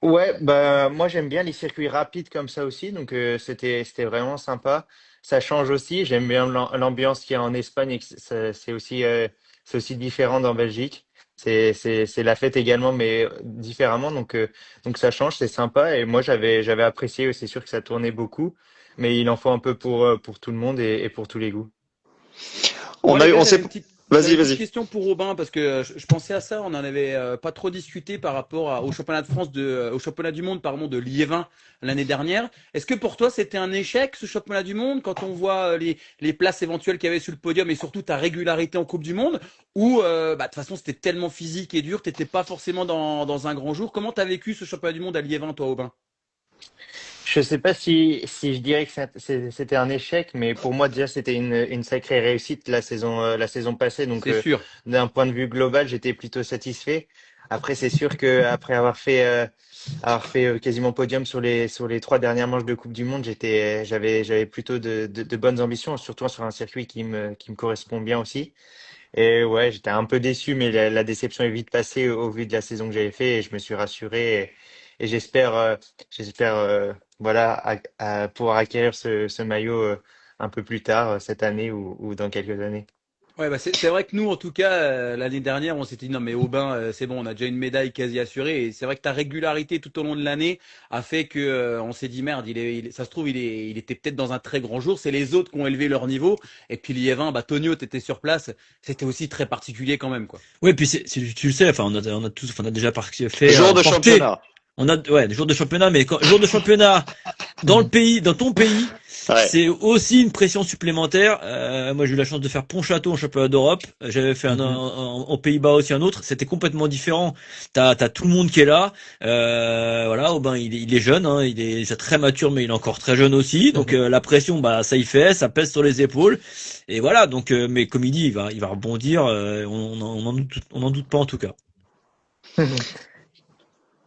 Ouais, bah moi j'aime bien les circuits rapides comme ça aussi, donc c'était vraiment sympa. Ça change aussi. J'aime bien l'ambiance qu'il y a en Espagne et que c'est aussi différent d'en Belgique. C'est la fête également, mais différemment. Donc ça change, c'est sympa. Et moi j'avais apprécié. C'est sûr que ça tournait beaucoup, mais il en faut un peu pour tout le monde et pour tous les goûts. On Moi, a les eu, gars, on s'est, j'avais vas-y, une petite vas-y. question pour Robin parce que je pensais à ça. On en avait pas trop discuté par rapport au championnat de France au championnat du monde, pardon, de Liévin l'année dernière. Est-ce que pour toi c'était un échec ce championnat du monde quand on voit les places éventuelles qu'il y avait sur le podium et surtout ta régularité en Coupe du Monde ou de toute façon c'était tellement physique et dur, t'étais pas forcément dans un grand jour. Comment t'as vécu ce championnat du monde à Liévin, toi, Robin? Je sais pas si je dirais que c'était un échec, mais pour moi déjà c'était une sacrée réussite la saison passée. Donc C'est sûr. d'un point de vue global, j'étais plutôt satisfait. Après, c'est sûr que après avoir fait quasiment podium sur les 3 dernières manches de Coupe du Monde, j'avais plutôt de bonnes ambitions, surtout sur un circuit qui me correspond bien aussi. Et ouais, j'étais un peu déçu, mais la déception est vite passée au vu de la saison que j'avais fait et je me suis rassuré et j'espère voilà pouvoir acquérir ce maillot un peu plus tard cette année ou dans quelques années. Ouais, bah c'est vrai que nous, en tout cas, l'année dernière, on s'était dit non mais Aubin, c'est bon, on a déjà une médaille quasi assurée. Et c'est vrai que ta régularité tout au long de l'année a fait que on s'est dit merde, ça se trouve il était peut-être dans un très grand jour. C'est les autres qui ont élevé leur niveau. Et puis Liévin, bah Tonio, t'étais sur place. C'était aussi très particulier quand même quoi. Ouais, puis tu le sais, enfin, on a tous, enfin, on a déjà fait, Jour de porter. championnat. On a, ouais, des jours de championnat, mais jour de championnat dans le pays, dans ton pays, Ouais. c'est aussi une pression supplémentaire. Moi, j'ai eu la chance de faire Pontchâteau en championnat d'Europe. J'avais fait aux Pays-Bas aussi un autre. C'était complètement différent. T'as tout le monde qui est là. Voilà, Aubin, il est jeune, hein, c'est très mature, mais il est encore très jeune aussi. Donc la pression, bah ça y fait, ça pèse sur les épaules. Et voilà. Donc, mais comme il dit, il va rebondir. On n'en doute pas en tout cas.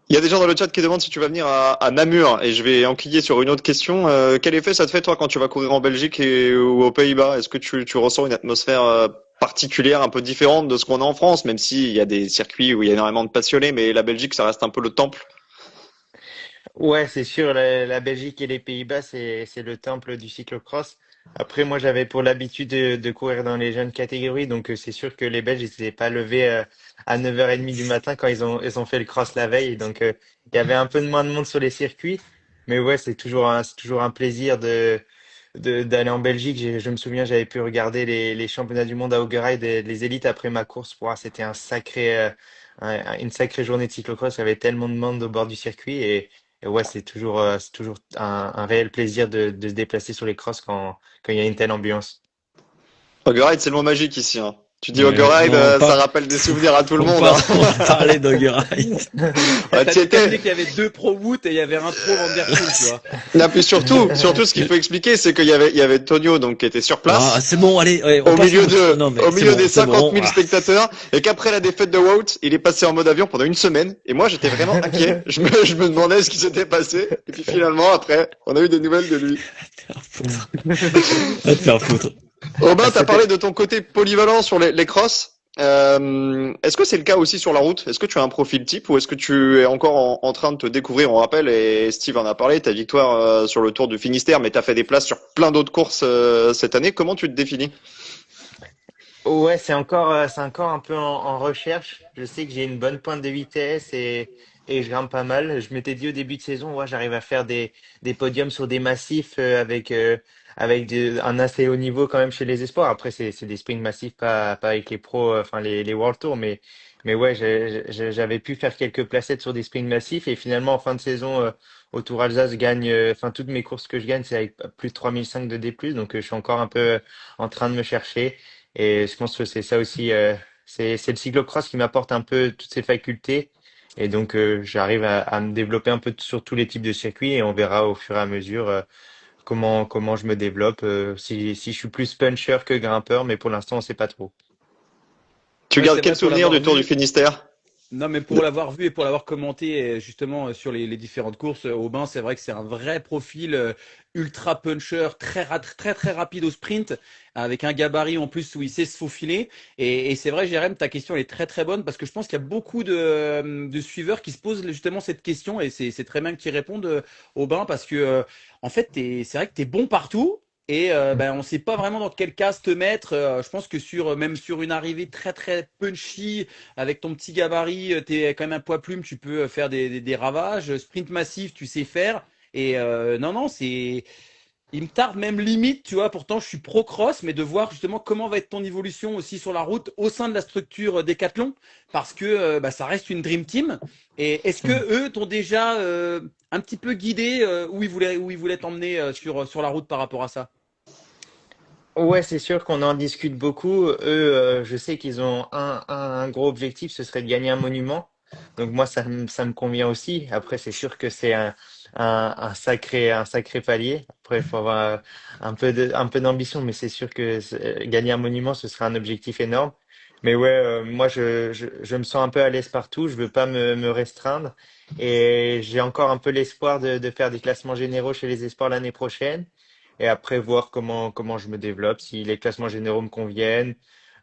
Il y a des gens dans le chat qui demandent si tu vas venir à Namur et je vais enquiller sur une autre question. Quel effet ça te fait toi quand tu vas courir en Belgique ou aux Pays-Bas? Est-ce que tu ressens une atmosphère particulière, un peu différente de ce qu'on a en France, même s'il y a des circuits où il y a énormément de passionnés, mais la Belgique ça reste un peu le temple. Ouais, c'est sûr, la Belgique et les Pays-Bas, c'est le temple du cyclocross. Après, moi, j'avais pour l'habitude de courir dans les jeunes catégories, donc c'est sûr que les Belges, ils s'étaient pas levés à 9h30 du matin quand ils ont fait le cross la veille. Donc, il y avait un peu de moins de monde sur les circuits. Mais ouais, c'est toujours un plaisir d'aller en Belgique. Je me souviens, j'avais pu regarder les championnats du monde à Auguray, les élites après ma course. Pour moi, c'était une sacrée journée de cyclocross. Il y avait tellement de monde au bord du circuit et ouais, c'est toujours un réel plaisir de se déplacer sur les crosses quand il y a une telle ambiance. Huggeride, c'est le mot magique ici, hein. Tu dis Ouais, Huggeride, non, ça rappelle des souvenirs à tout le monde, hein. On va parler d'Auguray. Ah, T'as t'y dit étais. qu'il y avait deux pro Wout et il y avait un pro Van Der Poel, tu vois. Non, puis surtout, ce qu'il faut expliquer, c'est qu'il y avait Tonio, donc, qui était sur place. Ah, c'est bon, allez, ouais, on Au passe milieu non, mais au c'est milieu bon, des c'est 50 000 bon. Ah. spectateurs, et qu'après la défaite de Wout, il est passé en mode avion pendant une semaine, et moi j'étais vraiment inquiet. Je me demandais ce qui s'était passé, et puis finalement après, on a eu des nouvelles de lui. Va te faire foutre. Aubin, t'as parlé de ton côté polyvalent sur les crosses. Est-ce que c'est le cas aussi sur la route? Est-ce que tu as un profil type ou est-ce que tu es encore en train de te découvrir? On rappelle, et Steve en a parlé, ta victoire sur le Tour du Finistère, mais t'as fait des places sur plein d'autres courses cette année. Comment tu te définis? Ouais, c'est encore un peu en recherche. Je sais que j'ai une bonne pointe de vitesse et et je grimpe pas mal. Je m'étais dit au début de saison, ouais, j'arrive à faire des podiums sur des massifs un assez haut niveau quand même chez les espoirs. Après, c'est des sprints massifs, pas avec les pros, enfin les World Tour, mais ouais, j'avais pu faire quelques placettes sur des sprints massifs et finalement en fin de saison au Tour Alsace, je gagne, enfin toutes mes courses que je gagne, c'est avec plus de 3005 de D+, donc je suis encore un peu en train de me chercher et je pense que c'est ça aussi, c'est le cyclocross qui m'apporte un peu toutes ces facultés et donc j'arrive à me développer un peu sur tous les types de circuits et on verra au fur et à mesure comment je me développe, si je suis plus puncher que grimpeur, mais pour l'instant on sait pas trop. Tu Ouais, gardes c'est quel vrai, pour souvenir l'avoir du Tour vu. du Finistère? Non, mais pour l'avoir vu et pour l'avoir commenté justement sur les différentes courses, Aubin, c'est vrai que c'est un vrai profil ultra puncher, très très rapide au sprint, avec un gabarit en plus où il sait se faufiler. Et c'est vrai, Jérém, ta question elle est très très bonne parce que je pense qu'il y a beaucoup de suiveurs qui se posent justement cette question et c'est très bien que tu y répondes, Aubin, parce que en fait, c'est vrai que tu es bon partout. Et ben, on ne sait pas vraiment dans quel case te mettre. Je pense que même sur une arrivée très très punchy, avec ton petit gabarit, tu es quand même un poids plume, tu peux faire des ravages. Sprint massif, tu sais faire. Et non, il me tarde même limite, tu vois. Pourtant, je suis pro cross, mais de voir justement comment va être ton évolution aussi sur la route au sein de la structure Décathlon, parce que bah, ça reste une dream team. Et est-ce que eux t'ont déjà un petit peu guidé où ils voulaient t'emmener sur la route par rapport à ça? Ouais, c'est sûr qu'on en discute beaucoup. Eux, je sais qu'ils ont un gros objectif, ce serait de gagner un monument. Donc moi, ça me convient aussi. Après, c'est sûr que c'est un sacré palier. Après, il faut avoir un peu d'ambition, mais c'est sûr que gagner un monument, ce sera un objectif énorme. Mais ouais, moi, je me sens un peu à l'aise partout. Je veux pas me restreindre. Et j'ai encore un peu l'espoir de faire des classements généraux chez les espoirs l'année prochaine et après voir comment je me développe, si les classements généraux me conviennent,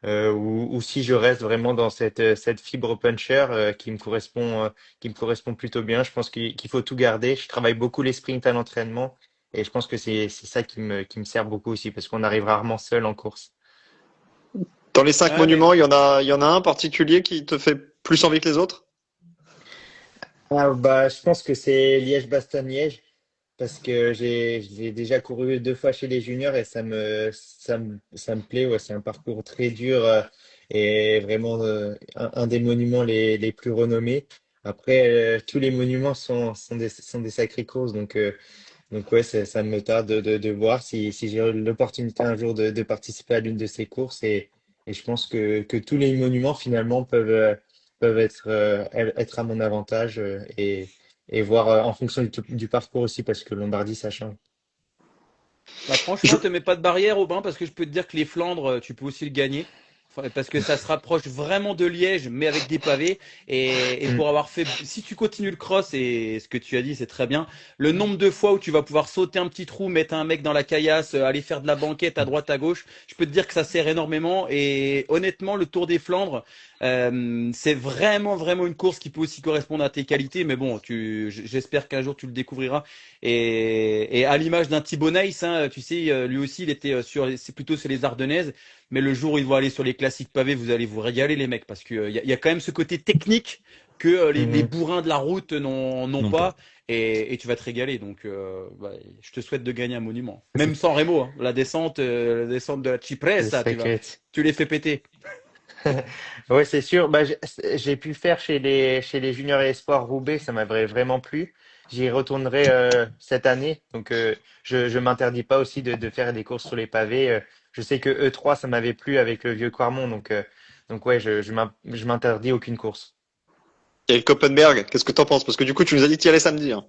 ou si je reste vraiment dans cette fibre puncher qui me correspond plutôt bien. Je pense qu'il faut tout garder. Je travaille beaucoup les sprints à l'entraînement et je pense que c'est ça qui me sert beaucoup aussi parce qu'on arrive rarement seul en course. Dans les 5 Ah, mais monuments, il y en a un particulier qui te fait plus envie que les autres? Ah, bah, je pense que c'est Liège-Bastogne-Liège parce que j'ai déjà couru 2 fois chez les juniors et ça me plaît. Ouais, c'est un parcours très dur et vraiment un des monuments les plus renommés. Après, tous les monuments sont des sacrées courses, donc ouais, ça me tarde de voir si j'ai l'opportunité un jour de participer à l'une de ces courses et je pense que tous les monuments finalement peuvent être à mon avantage et voir en fonction du parcours aussi parce que Lombardie ça change. bah, franchement, te mets pas de barrière, Aubin, parce que je peux te dire que les Flandres, tu peux aussi le gagner. Parce que ça se rapproche vraiment de Liège, mais avec des pavés. Et Mm. pour avoir fait, si tu continues le cross, et ce que tu as dit, c'est très bien, le nombre de fois où tu vas pouvoir sauter un petit trou, mettre un mec dans la caillasse, aller faire de la banquette à droite, à gauche, je peux te dire que ça sert énormément. Et honnêtement, le Tour des Flandres, c'est vraiment, vraiment une course qui peut aussi correspondre à tes qualités. Mais bon, j'espère qu'un jour tu le découvriras. Et à l'image d'un Thibaut Neis, hein, tu sais, lui aussi, il était c'est plutôt sur les Ardennaises. Mais le jour où ils vont aller sur les classiques pavés, vous allez vous régaler, les mecs, parce que y a quand même ce côté technique que les Mhm. bourrins de la route n'ont Non pas. pas. Et tu vas te régaler. Donc, bah, je te souhaite de gagner un monument. Même sans Remo, hein. La descente de la C'est Cipressa, sacré. tu les fais péter. Ouais, c'est sûr. Bah, j'ai pu faire chez les juniors et espoirs Roubaix, ça m'avait vraiment plu. J'y retournerai cette année. Donc, je m'interdis pas aussi de faire des courses sur les pavés. Je sais que E3, ça m'avait plu avec le vieux Quarmont. Donc ouais, je m'interdis aucune course. Et le Koppenberg, qu'est-ce que t'en penses? Parce que du coup, tu nous as dit que tu y allais samedi, hein.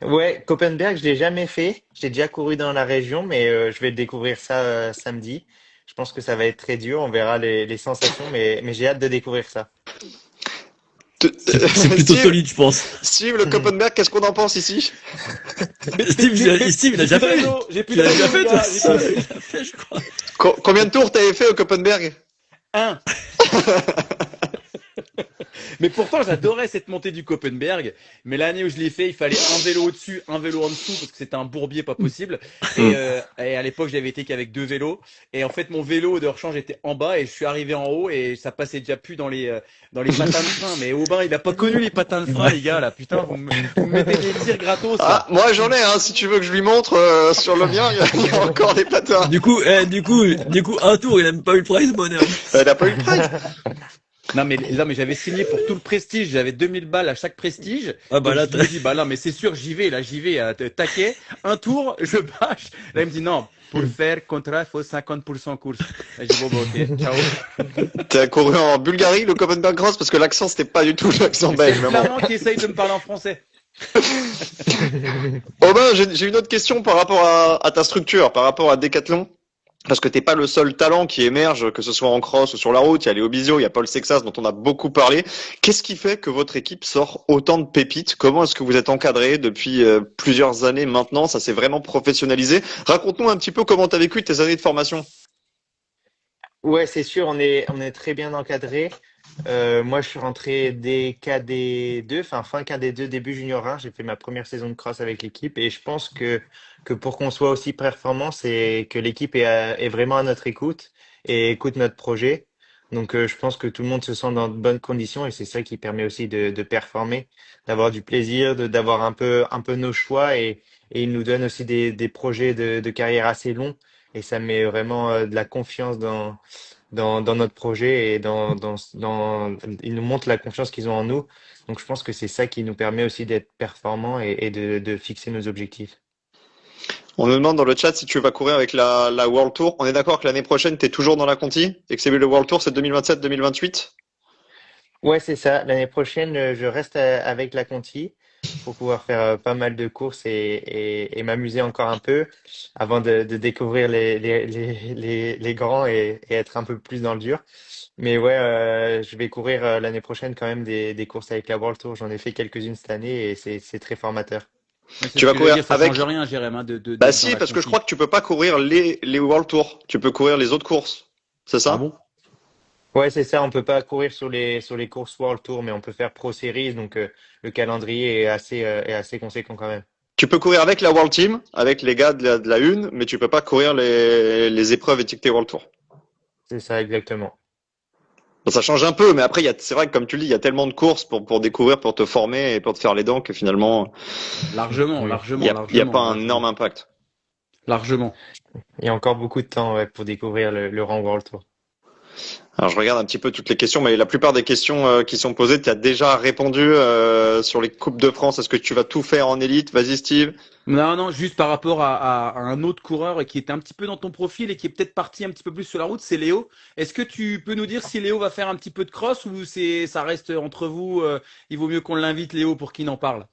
Ouais, Koppenberg, je l'ai jamais fait. J'ai déjà couru dans la région, mais je vais découvrir ça samedi. Je pense que ça va être très dur. On verra les sensations, mais j'ai hâte de découvrir ça. C'est plutôt Steve, solide, je pense. Steve, le Koppenberg, qu'est-ce qu'on en pense ici? Steve, il a déjà fait. J'ai plus Il a déjà d'anneau, fait, les toi. gars, j'ai plus Il d'anneau. a fait, je crois. Combien de tours t'avais fait au Koppenberg? Un. Mais pourtant, j'adorais cette montée du Koppenberg. Mais l'année où je l'ai fait, il fallait un vélo au-dessus, un vélo en dessous, parce que c'était un bourbier pas possible. Et à l'époque, j'avais été qu'avec 2 vélos. Et en fait, mon vélo de rechange était en bas et je suis arrivé en haut et ça passait déjà plus dans les patins de frein. Mais Aubin, il a pas connu les patins de frein, les gars, là. Putain, vous me mettez des tirs gratos, là. Ah, moi j'en ai, hein, si tu veux que je lui montre, sur le mien, il y a encore des patins. Du coup, un tour, il a même pas eu le prize money. Il a pas eu le prize. Non mais j'avais signé pour tout le prestige, j'avais 2000 balles à chaque prestige. Ah bah Donc, là, je me dis bah non mais c'est sûr j'y vais taquet, un tour, je bâche. Là il me dit non, pour le faire contrat, il faut 50% course. Là, je dis bon ok, ciao. T'as couru en Bulgarie, le Koppenberg Cross, parce que l'accent c'était pas du tout l'accent C'est belge. le mais bon. flamand qui essaye de me parler en français. Oh ben, j'ai une autre question par rapport à ta structure, par rapport à Decathlon. Parce que t'es pas le seul talent qui émerge, que ce soit en cross ou sur la route. Il y a Léo Bizio, il y a Paul Sexas dont on a beaucoup parlé. Qu'est-ce qui fait que votre équipe sort autant de pépites? Comment est-ce que vous êtes encadré depuis plusieurs années maintenant? Ça s'est vraiment professionnalisé. Raconte-nous un petit peu comment t'as vécu tes années de formation. Ouais, c'est sûr, on est très bien encadré. Moi, je suis rentré dès KD2, enfin fin KD2, début Junior 1. J'ai fait ma première saison de cross avec l'équipe et je pense que pour qu'on soit aussi performant, c'est que l'équipe est vraiment à notre écoute et écoute notre projet. Donc, je pense que tout le monde se sent dans de bonnes conditions et c'est ça qui permet aussi de performer, d'avoir du plaisir, d'avoir un peu nos choix et il nous donne aussi des projets de carrière assez longs et ça met vraiment de la confiance dans notre projet et ils nous montrent la confiance qu'ils ont en nous. Donc, je pense que c'est ça qui nous permet aussi d'être performants et de fixer nos objectifs. On nous demande dans le chat si tu vas courir avec la World Tour. On est d'accord que l'année prochaine, t'es toujours dans la Conti et que c'est le World Tour, c'est 2027-2028? Ouais, c'est ça. L'année prochaine, je reste avec la Conti pour pouvoir faire pas mal de courses et m'amuser encore un peu avant de découvrir les grands et être un peu plus dans le dur. Mais ouais, je vais courir l'année prochaine quand même des courses avec la World Tour. J'en ai fait quelques-unes cette année et c'est très formateur. Mais c'est Tu ce vas que j'allais courir dire, ça avec. change rien, Jérém, hein, Bah d'être dans si, la parce que je confi. crois que tu peux pas courir les World Tour. Tu peux courir les autres courses. C'est Ah ça? bon? Ouais, c'est ça. On peut pas courir sur les courses World Tour, mais on peut faire Pro Series. Donc le calendrier est assez conséquent quand même. Tu peux courir avec la World Team, avec les gars de la une, mais tu peux pas courir les épreuves étiquetées World Tour. C'est ça exactement. Bon, ça change un peu, mais après, c'est vrai que comme tu le dis, il y a tellement de courses pour découvrir, pour te former et pour te faire les dents que finalement, Largement, Oui. largement, il y a largement, pas un largement. énorme impact. Largement. Il y a encore beaucoup de temps ouais, pour découvrir le rang World Tour. Alors, je regarde un petit peu toutes les questions, mais la plupart des questions qui sont posées, tu as déjà répondu sur les Coupes de France. Est-ce que tu vas tout faire en élite? Vas-y, Steve. Non, juste par rapport à un autre coureur qui était un petit peu dans ton profil et qui est peut-être parti un petit peu plus sur la route, c'est Léo. Est-ce que tu peux nous dire si Léo va faire un petit peu de cross ou ça reste entre vous, il vaut mieux qu'on l'invite Léo pour qu'il en parle?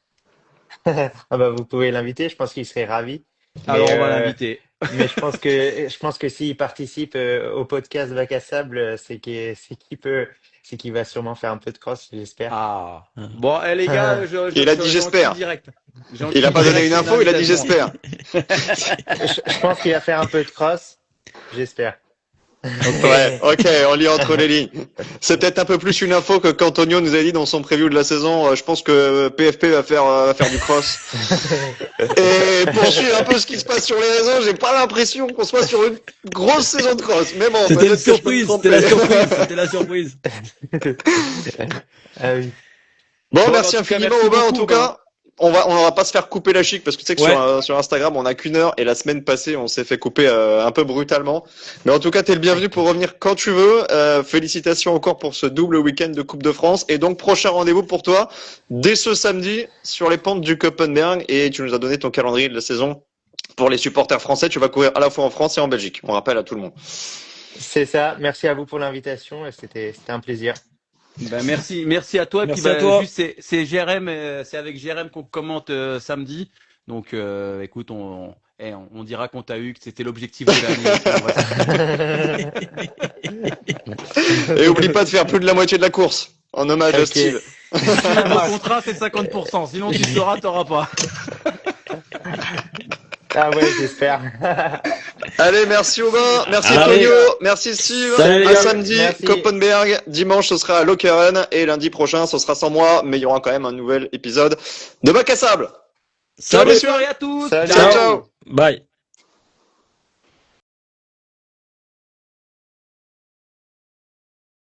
Ah bah vous pouvez l'inviter. Je pense qu'il serait ravi. Alors Mais on va l'inviter. Mais je pense que s'il participe au podcast Bac à Sable, c'est qu'il va sûrement faire un peu de cross, j'espère. Ah. Bon, les gars, Il a dit j'espère. j'enquille direct. Il a pas donné une info, il a dit j'espère. j'espère. Je pense qu'il va faire un peu de cross, j'espère. Ouais, ok, on lit entre les lignes. C'est peut-être un peu plus une info que qu'Antonio nous a dit dans son preview de la saison. Je pense que PFP va faire du cross. Et pour suivre un peu ce qui se passe sur les réseaux, j'ai pas l'impression qu'on soit sur une grosse saison de cross. Mais bon, C'était une peut-être que je peux me surprise, tromper. c'était la surprise. Ah oui. Bon, Bon, merci en tout cas, infiniment, merci Aubin. En beaucoup, tout cas, on va pas se faire couper la chic parce que tu sais que Ouais. sur Instagram, on a qu'une heure et la semaine passée, on s'est fait couper un peu brutalement. Mais en tout cas, t'es le bienvenu pour revenir quand tu veux. Félicitations encore pour ce double week-end de Coupe de France. Et donc, prochain rendez-vous pour toi dès ce samedi sur les pentes du Koppenberg. Et tu nous as donné ton calendrier de la saison pour les supporters français. Tu vas courir à la fois en France et en Belgique. On rappelle à tout le monde. C'est ça. Merci à vous pour l'invitation. Et c'était un plaisir. Ben, merci à toi. Et Merci puis, à toi. juste, c'est Jérém, c'est avec Jérém qu'on commente samedi. Donc, écoute, on dira qu'on t'a eu, que c'était l'objectif de l'année. Et oublie pas de faire plus de la moitié de la course en hommage à Ok. Steve. Le contrat, c'est 50%. Sinon, tu sauras, t'auras pas. Ah ouais, j'espère. Allez, merci Aubin, merci Allez. Tonio, merci Steve. Salut, les À gars. samedi, Merci. Koppenberg. Dimanche, ce sera à Lokeren. Et lundi prochain, ce sera sans moi. Mais il y aura quand même un nouvel épisode de Bac à Sable. Ciao, Salut. messieurs. Bonne soirée à tous. Salut. Ciao, ciao. Bye.